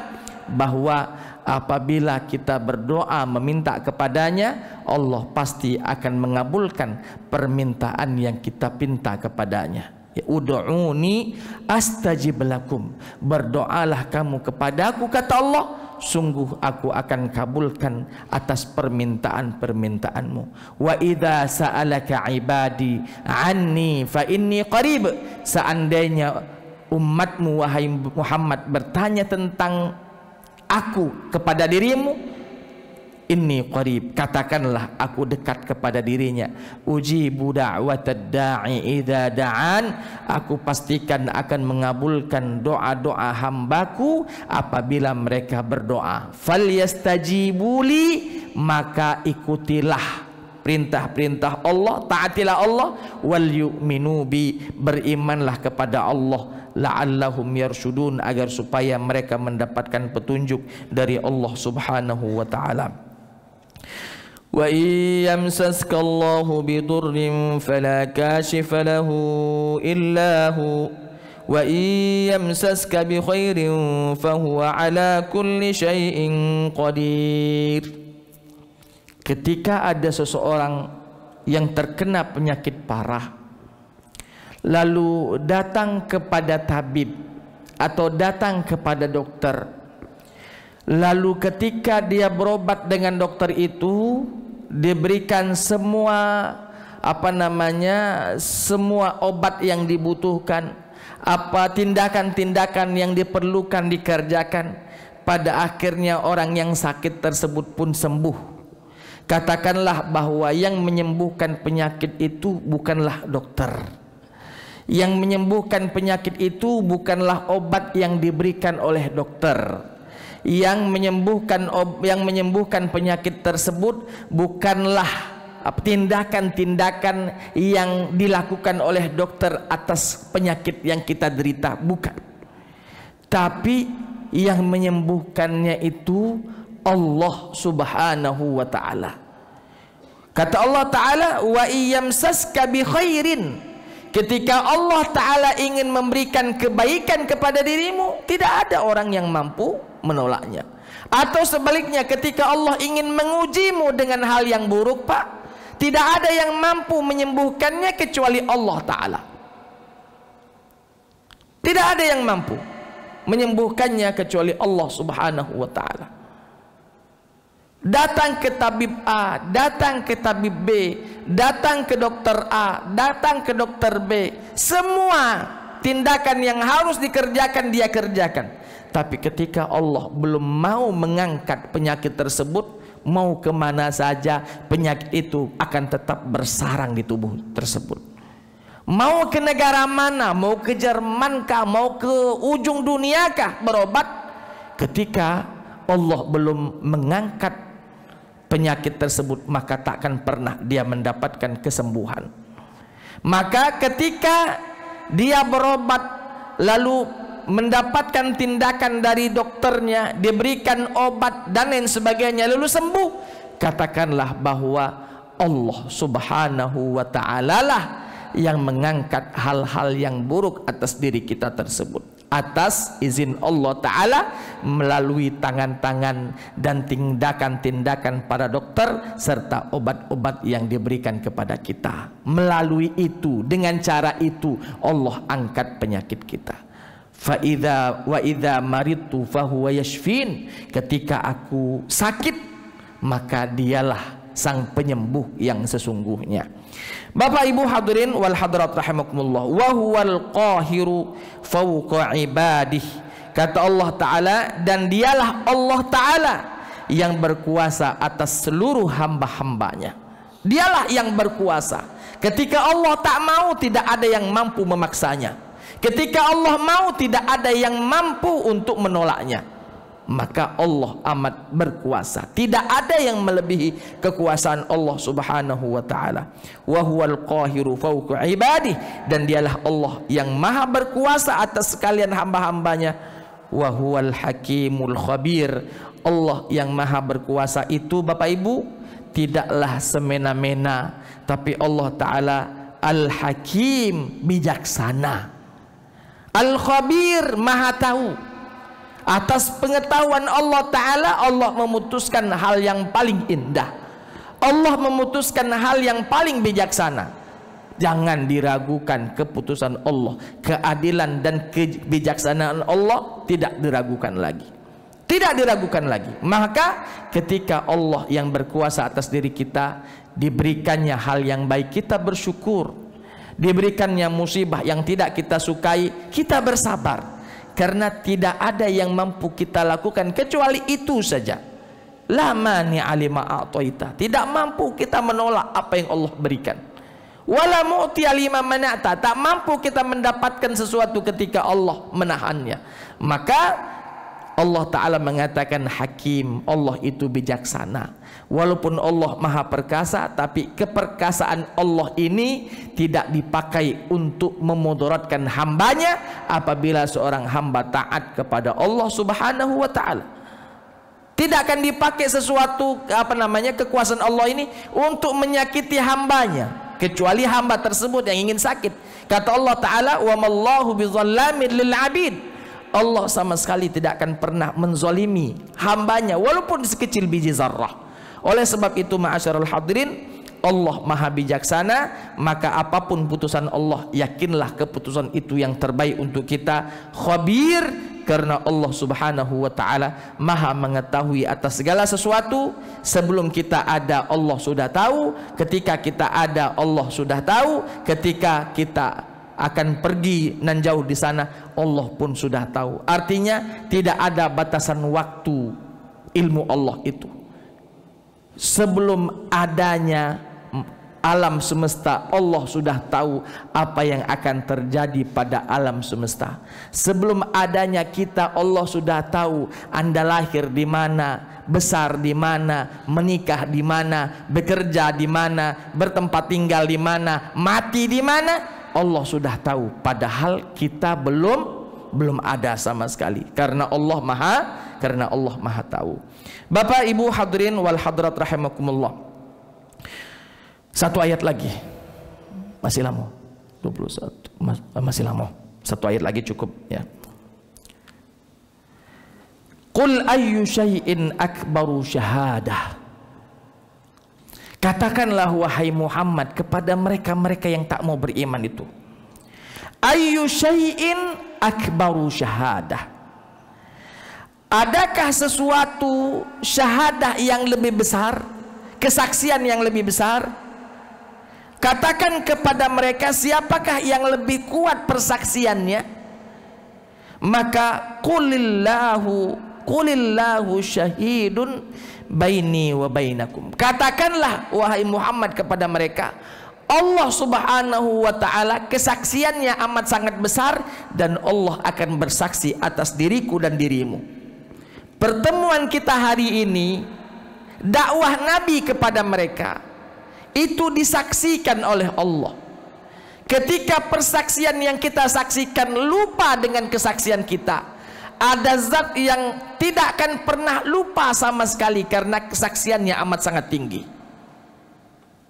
bahwa apabila kita berdoa meminta kepadanya, Allah pasti akan mengabulkan permintaan yang kita pinta kepadanya. Ud'uni astajib lakum, berdoalah kamu kepadaku, kata Allah, sungguh aku akan kabulkan atas permintaan-permintaanmu. Wa idza sa'alaka ibadi anni fa inni qarib, seandainya umatmu wahai Muhammad bertanya tentang aku kepada dirimu, inni qarib, katakanlah aku dekat kepada dirinya. Ujibu da'watad da'i idza da'an, aku pastikan akan mengabulkan doa-doa hambaku apabila mereka berdoa. Falyastajibuli, maka ikutilah perintah-perintah Allah, taatilah Allah. Wal yu'minu bi, berimanlah kepada Allah, la'allahum yarshudun, agar supaya mereka mendapatkan petunjuk dari Allah Subhanahu wa taala. Wa yamsaska Allahu bidurrin fala kashifa lahu illa hu wa yamsaska bi khairin fahuwa ala kulli syai'in qadir. Ketika ada seseorang yang terkena penyakit parah, lalu datang kepada tabib atau datang kepada dokter, lalu ketika dia berobat dengan dokter itu, diberikan semua semua obat yang dibutuhkan, apa tindakan-tindakan yang diperlukan dikerjakan, pada akhirnya orang yang sakit tersebut pun sembuh. Katakanlah bahwa yang menyembuhkan penyakit itu bukanlah dokter. Yang menyembuhkan penyakit itu bukanlah obat yang diberikan oleh dokter. Yang menyembuhkan penyakit tersebut bukanlah tindakan-tindakan yang dilakukan oleh dokter atas penyakit yang kita derita, bukan. Tapi yang menyembuhkannya itu Allah Subhanahu wa taala. Kata Allah taala, wa iyamsaska bi khairin, ketika Allah taala ingin memberikan kebaikan kepada dirimu, tidak ada orang yang mampu menolaknya. Atau sebaliknya, ketika Allah ingin mengujimu dengan hal yang buruk, Pak, tidak ada yang mampu menyembuhkannya kecuali Allah taala. Tidak ada yang mampu menyembuhkannya kecuali Allah Subhanahu wa taala. Datang ke tabib A, datang ke tabib B, datang ke dokter A, datang ke dokter B, semua tindakan yang harus dikerjakan dia kerjakan. Tapi ketika Allah belum mau mengangkat penyakit tersebut, mau kemana saja penyakit itu akan tetap bersarang di tubuh tersebut. Mau ke negara mana, mau ke Jerman kah, mau ke ujung dunia kah berobat, ketika Allah belum mengangkat penyakit tersebut, maka takkan pernah dia mendapatkan kesembuhan. Maka ketika dia berobat lalu mendapatkan tindakan dari dokternya, diberikan obat dan lain sebagainya, lalu sembuh, katakanlah bahwa Allah subhanahu wa ta'ala lah yang mengangkat hal-hal yang buruk atas diri kita tersebut, atas izin Allah Ta'ala melalui tangan-tangan dan tindakan-tindakan para dokter serta obat-obat yang diberikan kepada kita. Melalui itu, dengan cara itu Allah angkat penyakit kita. Wa idza maridtu fahuwa yashfin. Ketika aku sakit, maka dialah sang penyembuh yang sesungguhnya. Bapak Ibu hadirin wal hadirat rahimakumullah, wa huwal qahiru fawqa ibadih. Kata Allah Ta'ala, dan dialah Allah Ta'ala yang berkuasa atas seluruh hamba-hambanya. Dialah yang berkuasa. Ketika Allah tak mau, tidak ada yang mampu memaksanya. Ketika Allah mau, tidak ada yang mampu untuk menolaknya. Maka Allah amat berkuasa. Tidak ada yang melebihi kekuasaan Allah subhanahu wa ta'ala. Wa huwal qahiru fawqa ibadih. Dan dialah Allah yang maha berkuasa atas sekalian hamba-hambanya. Wa huwal hakimul khabir. Allah yang maha berkuasa itu, Bapak Ibu, tidaklah semena-mena, tapi Allah Ta'ala al-hakim, bijaksana. Al-khabir, maha tahu. Atas pengetahuan Allah Ta'ala, Allah memutuskan hal yang paling indah. Allah memutuskan hal yang paling bijaksana. Jangan diragukan keputusan Allah. Keadilan dan kebijaksanaan Allah tidak diragukan lagi. Tidak diragukan lagi. Maka ketika Allah yang berkuasa atas diri kita, diberikannya hal yang baik, kita bersyukur. Diberikannya musibah yang tidak kita sukai, kita bersabar. Karena tidak ada yang mampu kita lakukan kecuali itu saja. La mani'a lima a'taita. Tidak mampu kita menolak apa yang Allah berikan. Wala mu'tiya lima mana'ta. Tak mampu kita mendapatkan sesuatu ketika Allah menahannya. Maka Allah Ta'ala mengatakan hakim. Allah itu bijaksana. Walaupun Allah maha perkasa, tapi keperkasaan Allah ini tidak dipakai untuk memudaratkan hambanya apabila seorang hamba taat kepada Allah subhanahu wa ta'ala. Tidak akan dipakai sesuatu kekuasaan Allah ini untuk menyakiti hambanya, kecuali hamba tersebut yang ingin sakit. Kata Allah Ta'ala, wa mallahu bizallamin lil abid. Allah sama sekali tidak akan pernah menzalimi hambanya walaupun sekecil biji zarrah. Oleh sebab itu, ma'asyiral hadirin, Allah maha bijaksana. Maka apapun putusan Allah, yakinlah keputusan itu yang terbaik untuk kita. Khabir, karena Allah subhanahu wa ta'ala maha mengetahui atas segala sesuatu. Sebelum kita ada, Allah sudah tahu. Ketika kita ada, Allah sudah tahu. Ketika kita akan pergi nan jauh di sana, Allah pun sudah tahu. Artinya tidak ada batasan waktu ilmu Allah itu. Sebelum adanya alam semesta, Allah sudah tahu apa yang akan terjadi pada alam semesta. Sebelum adanya kita, Allah sudah tahu Anda lahir di mana, besar di mana, menikah di mana, bekerja di mana, bertempat tinggal di mana, mati di mana. Allah sudah tahu, padahal kita belum ada sama sekali. Karena Allah maha tahu. Bapak Ibu hadirin wal hadirat rahimakumullah. Satu ayat lagi. Masih lama. 21. Masih lama. Satu ayat lagi cukup ya. Qul ayyu syai'in akbaru syahadah. Katakanlah wahai Muhammad kepada mereka-mereka yang tak mau beriman itu. Ayyu syai'in akbaru syahadah. Adakah sesuatu syahadah yang lebih besar, kesaksian yang lebih besar? Katakan kepada mereka, siapakah yang lebih kuat persaksiannya? Maka qulillahu syahidun baini wa bainakum. Katakanlah wahai Muhammad kepada mereka, Allah subhanahu wa ta'ala kesaksiannya amat sangat besar, dan Allah akan bersaksi atas diriku dan dirimu. pertemuan kita hari ini, dakwah Nabi kepada mereka itu disaksikan oleh Allah. Ketika persaksian yang kita saksikan lupa dengan kesaksian kita, ada zat yang tidak akan pernah lupa sama sekali karena kesaksiannya amat sangat tinggi.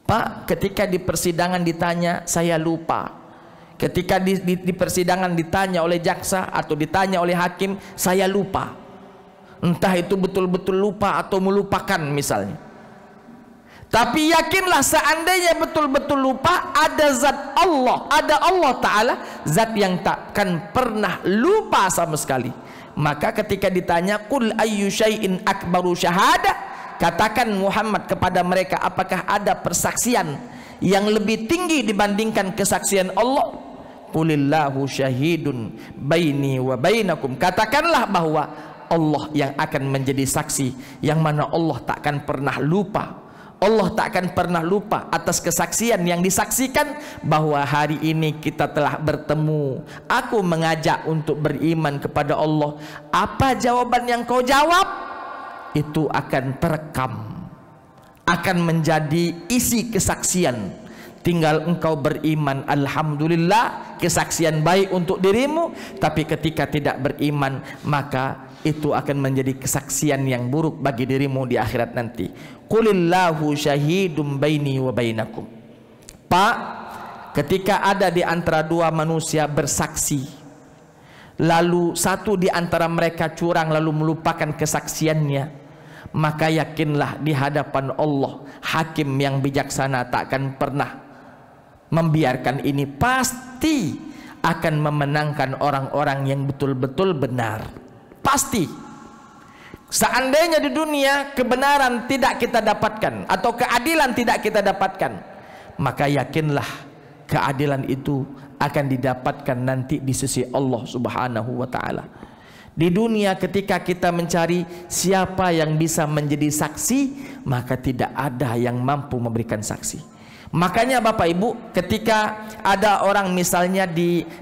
Pak, ketika di persidangan ditanya, saya lupa. Ketika di persidangan ditanya oleh jaksa atau ditanya oleh hakim, saya lupa. Entah itu betul-betul lupa atau melupakan misalnya. Tapi yakinlah, seandainya betul-betul lupa, ada zat Allah, ada Allah Ta'ala, zat yang takkan pernah lupa sama sekali. Maka ketika ditanya, qul ayyu syai'in akbaru syahada, katakan Muhammad kepada mereka, apakah ada persaksian yang lebih tinggi dibandingkan kesaksian Allah? Qulillahu syahidun baini wa bainakum, katakanlah bahwa Allah yang akan menjadi saksi, yang mana Allah takkan pernah lupa. Allah tak akan pernah lupa atas kesaksian yang disaksikan bahwa hari ini kita telah bertemu. Aku mengajak untuk beriman kepada Allah. Apa jawaban yang kau jawab? Itu akan terekam, akan menjadi isi kesaksian. Tinggal engkau beriman, alhamdulillah, kesaksian baik untuk dirimu. Tapi ketika tidak beriman, maka itu akan menjadi kesaksian yang buruk bagi dirimu di akhirat nanti. Qulillahu syahidum baini wa bainakum. Pak, ketika ada di antara dua manusia bersaksi, lalu satu di antara mereka curang lalu melupakan kesaksiannya, maka yakinlah di hadapan Allah, hakim yang bijaksana tak akan pernah membiarkan ini. Pasti akan memenangkan orang-orang yang betul-betul benar. Pasti. Seandainya di dunia kebenaran tidak kita dapatkan atau keadilan tidak kita dapatkan, maka yakinlah keadilan itu akan didapatkan nanti di sisi Allah Subhanahu wa ta'ala. Di dunia ketika kita mencari siapa yang bisa menjadi saksi, maka tidak ada yang mampu memberikan saksi. Makanya Bapak Ibu, ketika ada orang misalnya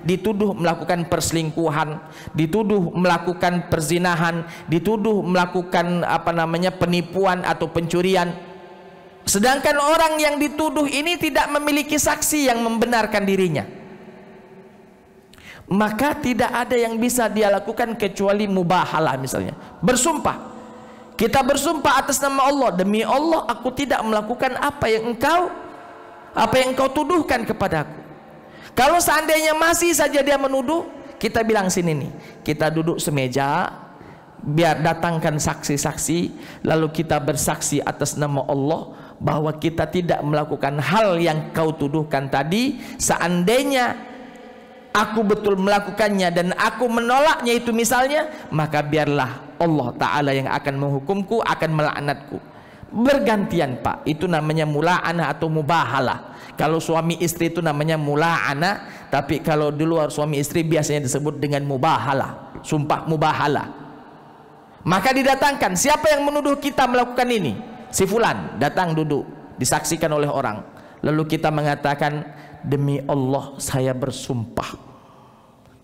dituduh melakukan perselingkuhan, dituduh melakukan perzinahan, dituduh melakukan penipuan atau pencurian, sedangkan orang yang dituduh ini tidak memiliki saksi yang membenarkan dirinya, maka tidak ada yang bisa dia lakukan kecuali mubahalah. Misalnya bersumpah, kita bersumpah atas nama Allah, demi Allah aku tidak melakukan apa yang engkau tuduhkan kepadaku. Kalau seandainya masih saja dia menuduh, kita bilang sini nih, kita duduk semeja, biar datangkan saksi-saksi, lalu kita bersaksi atas nama Allah bahwa kita tidak melakukan hal yang kau tuduhkan tadi. Seandainya aku betul melakukannya dan aku menolaknya itu misalnya, maka biarlah Allah Ta'ala yang akan menghukumku, akan melaknatku. Bergantian Pak, itu namanya mula'anah atau mubahalah. Kalau suami istri itu namanya mula'anah, tapi kalau di luar suami istri biasanya disebut dengan mubahalah, sumpah mubahalah. Maka didatangkan, siapa yang menuduh kita melakukan ini? Si fulan, datang duduk, disaksikan oleh orang. Lalu kita mengatakan, demi Allah saya bersumpah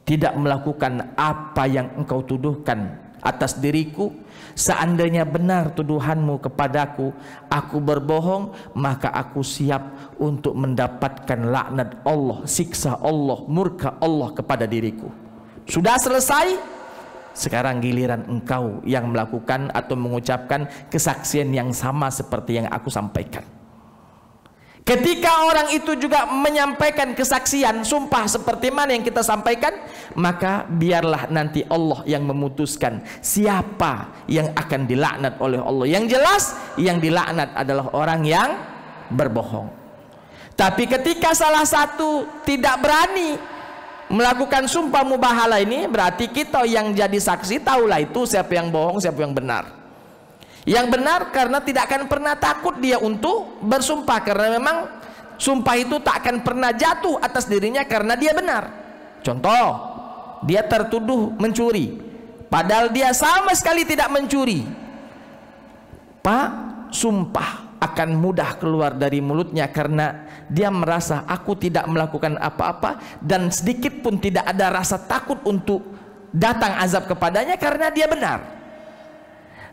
tidak melakukan apa yang engkau tuduhkan atas diriku. Seandainya benar tuduhanmu kepadaku, aku berbohong, maka aku siap untuk mendapatkan laknat Allah, siksa Allah, murka Allah kepada diriku. Sudah selesai, sekarang giliran engkau yang melakukan atau mengucapkan kesaksian yang sama seperti yang aku sampaikan. Ketika orang itu juga menyampaikan kesaksian, sumpah seperti mana yang kita sampaikan, maka biarlah nanti Allah yang memutuskan siapa yang akan dilaknat oleh Allah. Yang jelas yang dilaknat adalah orang yang berbohong. Tapi ketika salah satu tidak berani melakukan sumpah mubahalah ini, berarti kita yang jadi saksi tahulah itu siapa yang bohong, siapa yang benar. Yang benar karena tidak akan pernah takut dia untuk bersumpah, karena memang sumpah itu tak akan pernah jatuh atas dirinya karena dia benar. Contoh, dia tertuduh mencuri padahal dia sama sekali tidak mencuri. Pak, sumpah akan mudah keluar dari mulutnya karena dia merasa aku tidak melakukan apa-apa dan sedikit pun tidak ada rasa takut untuk datang azab kepadanya karena dia benar.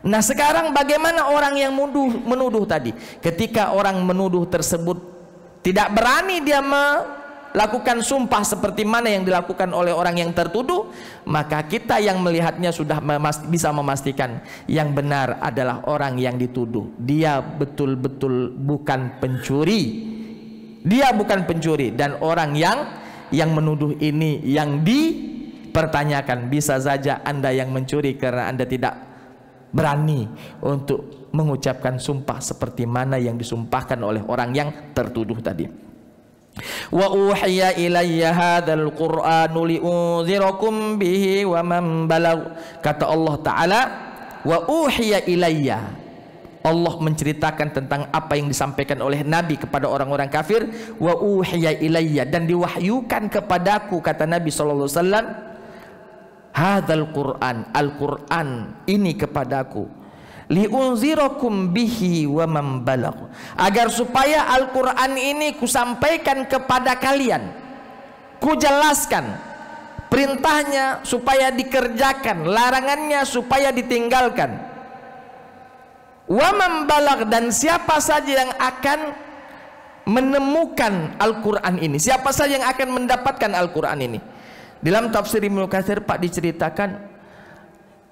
Nah sekarang bagaimana orang yang menuduh tadi? Ketika orang menuduh tersebut tidak berani dia melakukan sumpah seperti mana yang dilakukan oleh orang yang tertuduh, maka kita yang melihatnya sudah bisa memastikan yang benar adalah orang yang dituduh. Dia betul-betul bukan pencuri. Dia bukan pencuri, dan orang yang menuduh ini yang dipertanyakan. Bisa saja Anda yang mencuri karena Anda tidak berani untuk mengucapkan sumpah seperti mana yang disumpahkan oleh orang yang tertuduh tadi. Wa uhiya ilayya hadzal qur'anu li'unzirakum bihi wa man balagh. Kata Allah Ta'ala, wa uhiya ilayya, Allah menceritakan tentang apa yang disampaikan oleh Nabi kepada orang-orang kafir. Wa uhiya ilayya, dan diwahyukan kepadaku, kata Nabi sallallahu alaihi wasallam, hadzal Qur'an, Al-Qur'an ini kepadaku, liunzirakum bihi wa man balagh, agar supaya Al-Qur'an ini kusampaikan kepada kalian, kujelaskan perintahnya supaya dikerjakan, larangannya supaya ditinggalkan. Wa man balagh, dan siapa saja yang akan menemukan Al-Qur'an ini, siapa saja yang akan mendapatkan Al-Qur'an ini. Dalam tafsir Ibnu Katsir Pak diceritakan,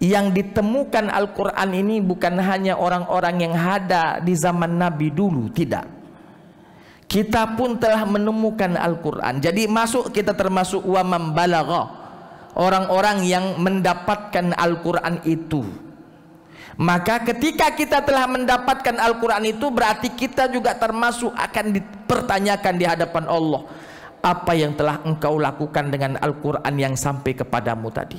yang ditemukan Al-Quran ini bukan hanya orang-orang yang ada di zaman Nabi dulu, tidak. Kita pun telah menemukan Al-Quran. Jadi kita termasuk wa man balagha, orang-orang yang mendapatkan Al-Quran itu. Maka ketika kita telah mendapatkan Al-Quran itu, berarti kita juga termasuk akan dipertanyakan di hadapan Allah, apa yang telah engkau lakukan dengan Al-Quran yang sampai kepadamu tadi.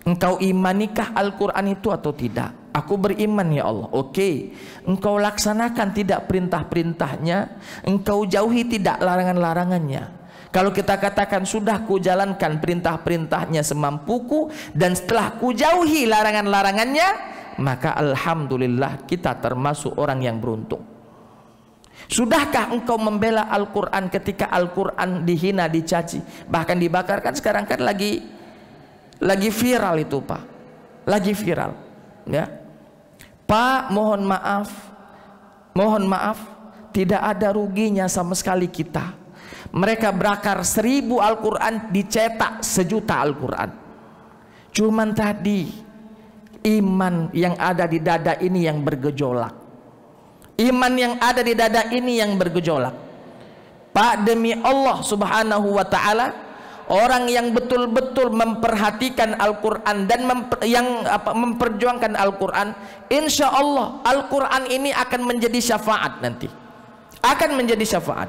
Engkau imanikah Al-Quran itu atau tidak? Aku beriman ya Allah. Oke. Engkau laksanakan tidak perintah-perintahnya, engkau jauhi tidak larangan-larangannya. Kalau kita katakan sudah kujalankan perintah-perintahnya semampuku, dan setelah kujauhi larangan-larangannya, maka alhamdulillah kita termasuk orang yang beruntung. Sudahkah engkau membela Al-Quran ketika Al-Quran dihina, dicaci, bahkan dibakarkan? Sekarang kan lagi viral itu Pak, lagi viral ya Pak. Mohon maaf, tidak ada ruginya sama sekali kita. Mereka berakar 1000 Al-Quran, dicetak 1.000.000 Al-Quran. Cuman tadi iman yang ada di dada ini yang bergejolak. Iman yang ada di dada ini yang bergejolak. Pak, demi Allah subhanahu wa ta'ala, orang yang betul-betul memperhatikan Al-Quran dan memperjuangkan Al-Quran, insya Allah Al-Quran ini akan menjadi syafaat nanti. Akan menjadi syafaat.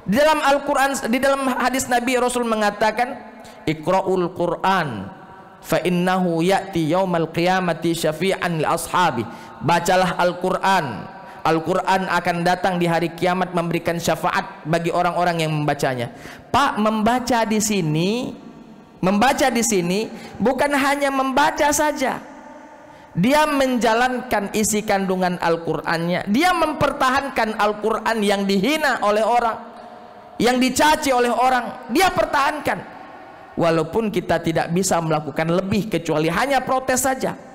Di dalam Al-Quran, di dalam hadis Nabi, Rasul mengatakan, Iqra'ul Quran fa innahu ya'ti yaumal qiyamati syafi'an li ashabi. Bacalah Al-Quran. Al-Quran akan datang di hari kiamat memberikan syafaat bagi orang-orang yang membacanya. Pak, membaca di sini bukan hanya membaca saja. Dia menjalankan isi kandungan Al-Qur'annya. Dia mempertahankan Al-Qur'an yang dihina oleh orang, yang dicaci oleh orang, dia pertahankan. Walaupun kita tidak bisa melakukan lebih kecuali hanya protes saja.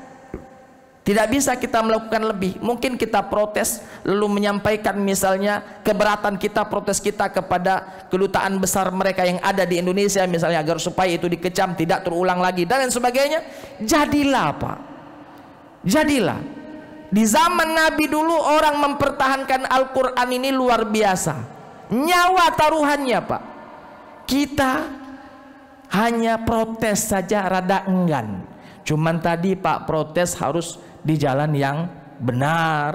Tidak bisa kita melakukan lebih. Mungkin kita protes lalu menyampaikan misalnya keberatan kita, protes kita kepada kedutaan besar mereka yang ada di Indonesia misalnya, agar supaya itu dikecam, tidak terulang lagi dan lain sebagainya. Jadilah Pak, jadilah. Di zaman Nabi dulu orang mempertahankan Al-Quran ini luar biasa, nyawa taruhannya Pak. Kita hanya protes saja rada enggan. Cuman tadi Pak, protes harus di jalan yang benar,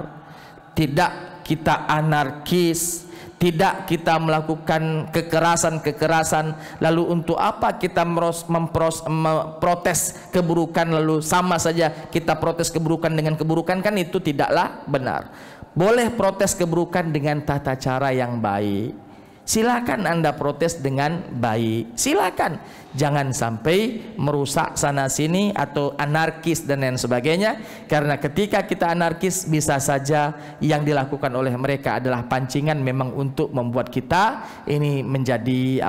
tidak kita anarkis, tidak kita melakukan kekerasan-kekerasan. Lalu untuk apa kita memprotes keburukan, lalu sama saja kita protes keburukan dengan keburukan? Kan itu tidaklah benar. Boleh protes keburukan dengan tata cara yang baik. Silakan Anda protes dengan baik, silakan. Jangan sampai merusak sana sini atau anarkis dan lain sebagainya. Karena ketika kita anarkis, bisa saja yang dilakukan oleh mereka adalah pancingan memang untuk membuat kita ini menjadi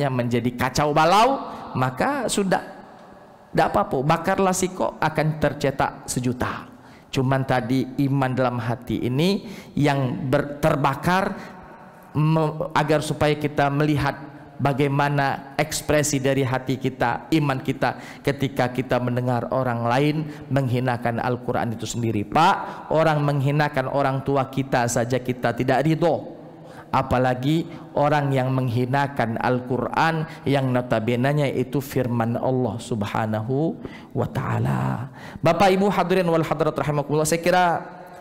menjadi kacau balau. Maka sudah, tidak apa-apa, bakarlah siko akan tercetak 1.000.000. Cuman tadi iman dalam hati ini yang terbakar agar supaya kita melihat bagaimana ekspresi dari hati kita, iman kita ketika kita mendengar orang lain menghinakan Al-Quran itu sendiri. Pak, orang menghinakan orang tua kita saja kita tidak ridho, apalagi orang yang menghinakan Al-Quran yang notabenanya itu firman Allah Subhanahu wa ta'ala. Bapak Ibu hadirin wal hadirat rahimakumullah, saya kira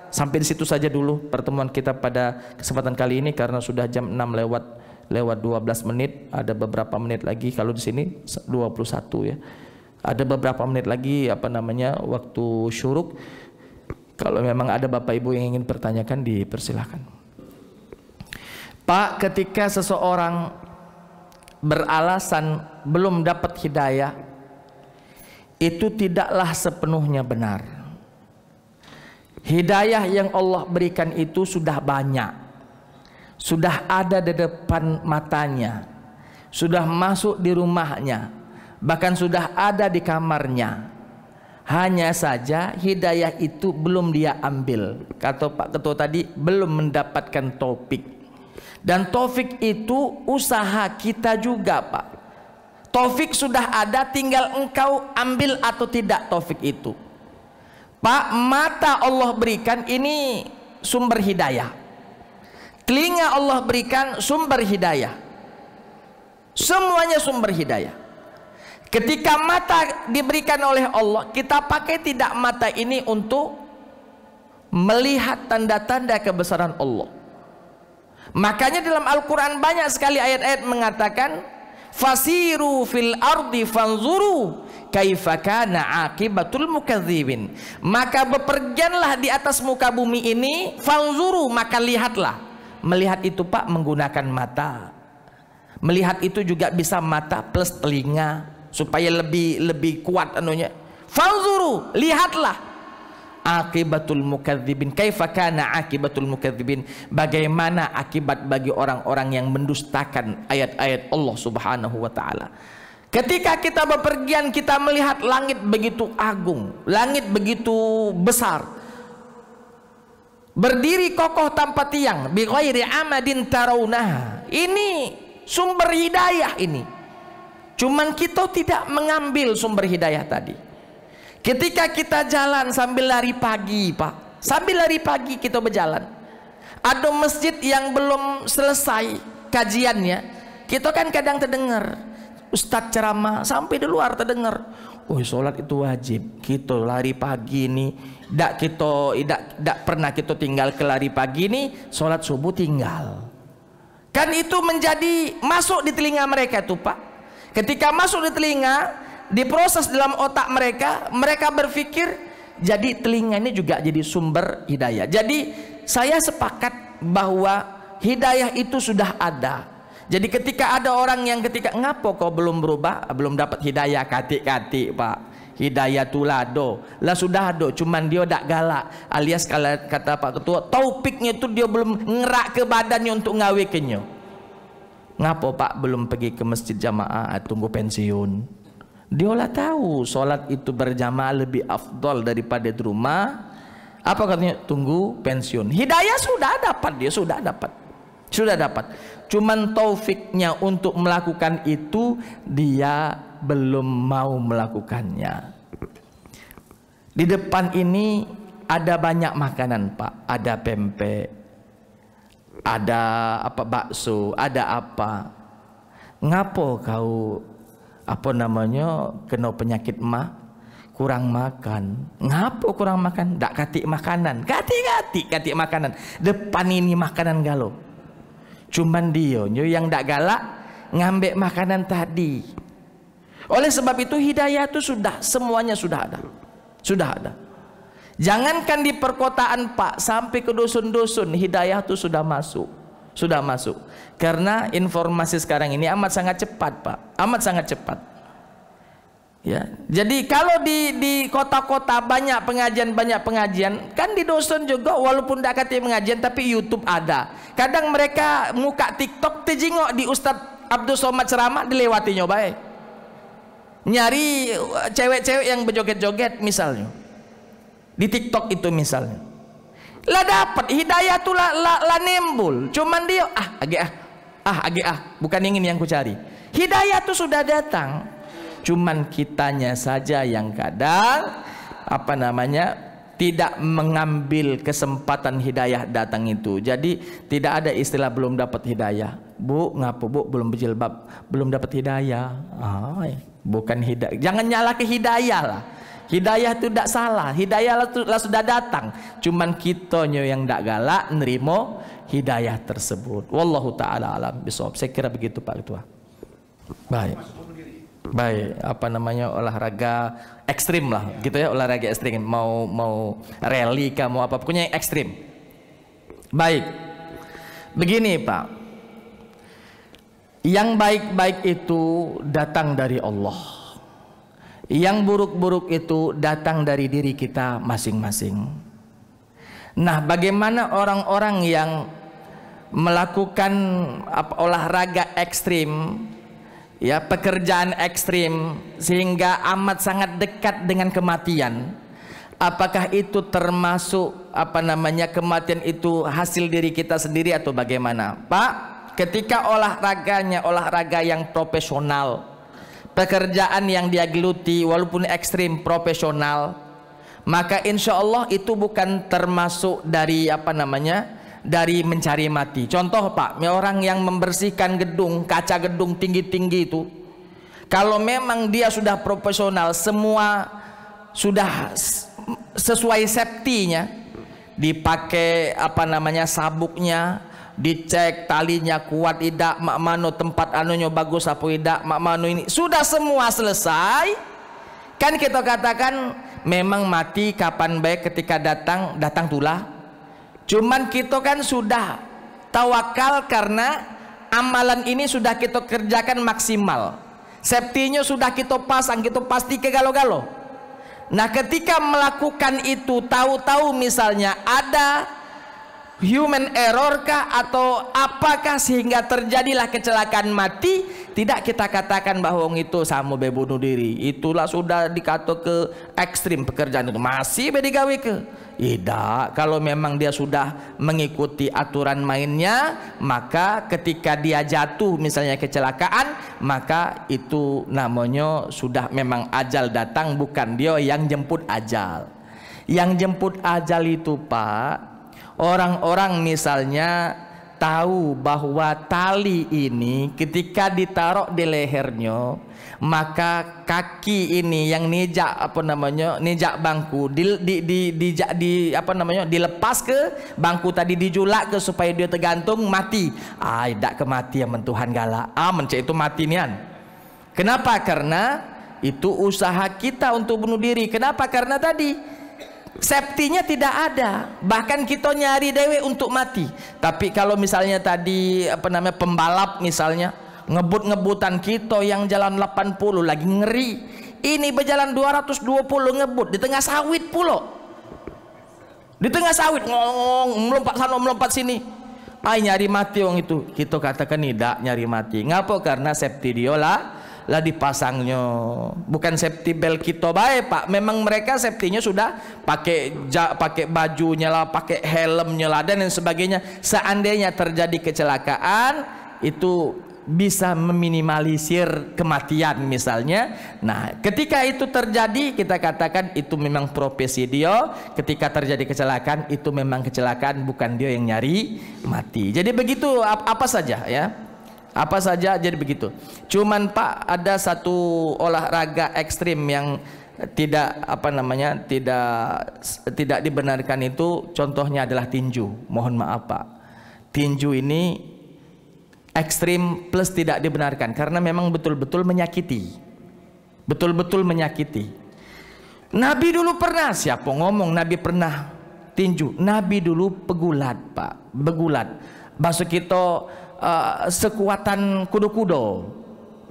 sampai di situ saja dulu pertemuan kita pada kesempatan kali ini, karena sudah jam 6 lewat 12 menit. Ada beberapa menit lagi, kalau di sini 21 ya. Ada beberapa menit lagi waktu syuruk. Kalau memang ada Bapak Ibu yang ingin pertanyakan, dipersilahkan. Pak, ketika seseorang beralasan belum dapat hidayah, itu tidaklah sepenuhnya benar. Hidayah yang Allah berikan itu sudah banyak, sudah ada di depan matanya, sudah masuk di rumahnya, bahkan sudah ada di kamarnya. Hanya saja hidayah itu belum dia ambil. Kata Pak Ketua tadi, belum mendapatkan taufik. Dan taufik itu usaha kita juga, Pak. Taufik sudah ada, tinggal engkau ambil atau tidak taufik itu. Pak, mata Allah berikan ini sumber hidayah. Telinga Allah berikan sumber hidayah. Semuanya sumber hidayah. Ketika mata diberikan oleh Allah, kita pakai tidak mata ini untuk melihat tanda-tanda kebesaran Allah. Makanya dalam Al-Quran banyak sekali ayat-ayat mengatakan fasiru fil ardi fanzuru kaifa kana aqibatul mukadzibin. Maka bepergianlah di atas muka bumi ini, fanzuru, maka lihatlah. Melihat itu Pak menggunakan mata. Melihat itu juga bisa mata plus telinga supaya lebih kuat anunya. Fanzuru, lihatlah. Akibatul mukadzibin, kaifa kana akibatul mukadzibin, bagaimana akibat bagi orang-orang yang mendustakan ayat-ayat Allah Subhanahu wa taala. Ketika kita bepergian, kita melihat langit begitu agung, langit begitu besar, berdiri kokoh tanpa tiang, bi ghairi amadin tarawnaha. Ini sumber hidayah ini. Cuman kita tidak mengambil sumber hidayah tadi. Ketika kita jalan sambil lari pagi, Pak, sambil lari pagi kita berjalan, ada masjid yang belum selesai kajiannya, kita kan kadang terdengar ustadz ceramah sampai di luar terdengar, oh sholat itu wajib. Kita lari pagi ini, tidak pernah kita tinggal ke lari pagi ini, sholat subuh tinggal. Kan itu menjadi masuk di telinga mereka tuh, Pak. Ketika masuk di telinga, diproses dalam otak mereka, mereka berpikir, jadi telinga ini juga jadi sumber hidayah. Jadi saya sepakat bahwa hidayah itu sudah ada. Jadi ketika ada orang yang ketika ngapo kau belum berubah, belum dapat hidayah, kati-kati Pak, hidayah tulado lah sudah ada, cuman dia tak galak, alias kalau kata Pak Ketua, taupiknya itu dia belum ngerak ke badannya untuk ngawikinnya. Ngapo Pak belum pergi ke masjid jamaah, tunggu pensiun? Diolah tahu sholat itu berjamaah lebih afdol daripada di rumah. Apa katanya? Tunggu pensiun. Hidayah sudah dapat, dia sudah dapat. Cuman taufiknya untuk melakukan itu dia belum mau melakukannya. Di depan ini ada banyak makanan Pak, ada pempek, ada bakso, ada apa. Ngapo kau kena penyakit kurang makan? Ngapo kurang makan? Dak katik makanan, katik makanan. Depan ini makanan galau. Cuman dia yang dak galak ngambek makanan tadi. Oleh sebab itu hidayah itu semuanya sudah ada. Jangankan di perkotaan Pak, sampai ke dusun-dusun hidayah itu sudah masuk. Karena informasi sekarang ini amat sangat cepat Pak, amat sangat cepat. Ya, jadi kalau di kota-kota banyak pengajian, kan di dusun juga walaupun tidak kata pengajian tapi YouTube ada. Kadang mereka muka TikTok tejingok di Ustadz Abdul Somad ceramah dilewatinya baik. Nyari cewek-cewek yang berjoget-joget misalnya. di TikTok itu misalnya, lah dapat hidayah tuh lah nembul, cuman dia bukan ingin yang ku cari. Hidayah tuh sudah datang, cuman kitanya saja yang kadang apa namanya tidak mengambil kesempatan hidayah datang itu. Jadi tidak ada istilah belum dapat hidayah. Bu, ngapa bu belum berjilbab, belum dapat hidayah? Bukan hidayah. Jangan nyala ke hidayah lah. Hidayah itu tidak salah. Hidayah lah sudah datang. Cuman kitanya yang tidak galak nerimo hidayah tersebut. Wallahu taala alam bisawab. Saya kira begitu Pak Ketua. Baik. Baik, apa namanya, olahraga ekstrim lah gitu ya, olahraga ekstrim, mau rally kah, mau apa, pokoknya yang ekstrim. Baik, begini Pak, yang baik-baik itu datang dari Allah, yang buruk-buruk itu datang dari diri kita masing-masing. Nah, bagaimana orang-orang yang melakukan olahraga ekstrim, ya, pekerjaan ekstrim sehingga amat sangat dekat dengan kematian, apakah itu termasuk apa namanya, kematian itu hasil diri kita sendiri atau bagaimana Pak? Ketika olahraganya olahraga yang profesional, pekerjaan yang dia geluti walaupun ekstrim profesional, maka insya Allah itu bukan termasuk dari apa namanya, dari mencari mati. Contoh Pak, orang yang membersihkan gedung, kaca gedung tinggi-tinggi itu, kalau memang dia sudah profesional, semua sudah sesuai safety-nya, dipakai apa namanya, sabuknya, dicek talinya kuat tidak, mak mano tempat anunya bagus apa tidak, mak mano ini sudah semua selesai, kan kita katakan memang mati kapan baik, ketika datang tulah. Cuman kita kan sudah tawakal karena amalan ini sudah kita kerjakan maksimal, safety-nya sudah kita pasang, kita pasti ke galo-galo. Nah, ketika melakukan itu tahu-tahu misalnya ada human error kah atau apakah sehingga terjadilah kecelakaan mati, tidak kita katakan bahwa itu sama bunuh diri, itulah sudah dikata ke ekstrim pekerjaan itu, masih bedigawe ke. Tidak, kalau memang dia sudah mengikuti aturan mainnya, maka ketika dia jatuh misalnya kecelakaan, maka itu namanya sudah memang ajal datang, bukan dia yang jemput ajal. Yang jemput ajal itu Pak, orang-orang misalnya tahu bahwa tali ini ketika ditaruh di lehernya, maka kaki ini yang nijak apa namanya, nijak bangku apa namanya, dilepas ke bangku tadi, dijulak ke supaya dia tergantung, mati. Tidak kematian Tuhan galak, mencek itu mati nian. Kenapa? Karena itu usaha kita untuk bunuh diri. Kenapa? Karena tadi safety-nya tidak ada, bahkan kita nyari dewe untuk mati. Tapi kalau misalnya tadi apa namanya, pembalap misalnya ngebut-ngebutan, kita yang jalan 80 lagi ngeri, ini berjalan 220 ngebut di tengah sawit pulo, di tengah sawit ngomong, melompat sana melompat sini, nyari mati orang itu. Kita katakan tidak nyari mati. Ngapa? Karena safety dia lah dipasangnya, bukan safety belt kita baik Pak. Memang mereka safety-nya sudah pakai bajunya lah, pakai helmnya lah dan lain sebagainya. Seandainya terjadi kecelakaan, itu bisa meminimalisir kematian misalnya. Nah, ketika itu terjadi, kita katakan itu memang profesi dia. Ketika terjadi kecelakaan, itu memang kecelakaan, bukan dia yang nyari mati. Jadi begitu, apa saja ya, apa saja jadi begitu. Cuman Pak, ada satu olahraga ekstrim yang tidak apa namanya, tidak dibenarkan itu, contohnya adalah tinju. Mohon maaf Pak, tinju ini ekstrim plus tidak dibenarkan karena memang betul-betul menyakiti, betul-betul menyakiti. Nabi dulu pernah, siapa ngomong Nabi pernah tinju? Nabi dulu pegulat Pak, begulat. Maksud kita sekuatan kudo-kudo,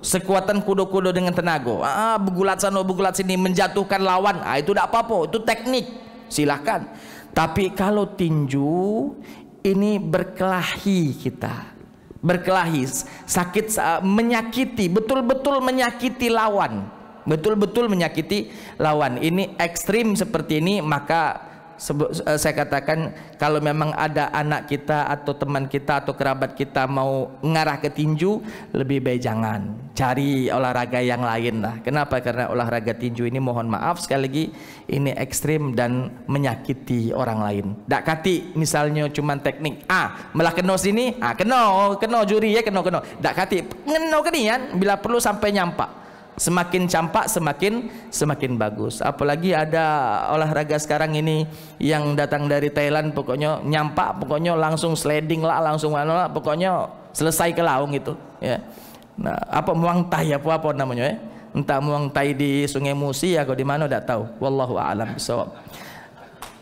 sekuatan kudo-kudo dengan tenaga. Begulat sana begulat sini, menjatuhkan lawan. Itu tidak apa-apa, itu teknik, silahkan. Tapi kalau tinju ini berkelahi, kita berkelahi, sakit, menyakiti, betul-betul menyakiti lawan. betul-betul menyakiti lawan. Ini ekstrim seperti ini, maka saya katakan kalau memang ada anak kita atau teman kita atau kerabat kita mau ngarah ke tinju, lebih baik jangan, cari olahraga yang lain lah. Kenapa? Karena olahraga tinju ini mohon maaf sekali lagi ini ekstrim dan menyakiti orang lain. Dak kati misalnya cuman teknik melah keno sini, keno juri ya, keno dak kati ngeno kenian, bila perlu sampai nyampak. Semakin campak semakin bagus. Apalagi ada olahraga sekarang ini yang datang dari Thailand, pokoknya nyampak, pokoknya langsung sliding lah, langsung pokoknya selesai ke laung itu ya. Nah, apa Muang Thai apa namanya ya? Entah Muang Thai di Sungai Musi atau di mana tidak tahu. Wallahu a'lam bishawab.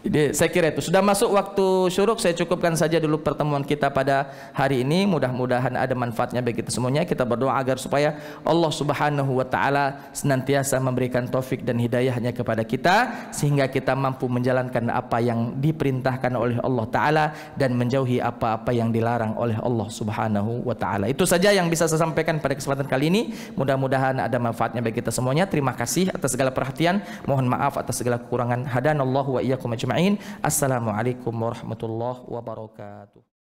Jadi saya kira itu sudah masuk waktu syuruk. Saya cukupkan saja dulu pertemuan kita pada hari ini. Mudah-mudahan ada manfaatnya bagi kita semuanya. Kita berdoa agar supaya Allah Subhanahu wa taala senantiasa memberikan taufik dan hidayahnya kepada kita, sehingga kita mampu menjalankan apa yang diperintahkan oleh Allah taala dan menjauhi apa-apa yang dilarang oleh Allah Subhanahu wa taala. Itu saja yang bisa saya sampaikan pada kesempatan kali ini. Mudah-mudahan ada manfaatnya bagi kita semuanya. Terima kasih atas segala perhatian. Mohon maaf atas segala kekurangan. Hadanallahu wa iyyakum ajma'in. Assalamualaikum warahmatullahi wabarakatuh.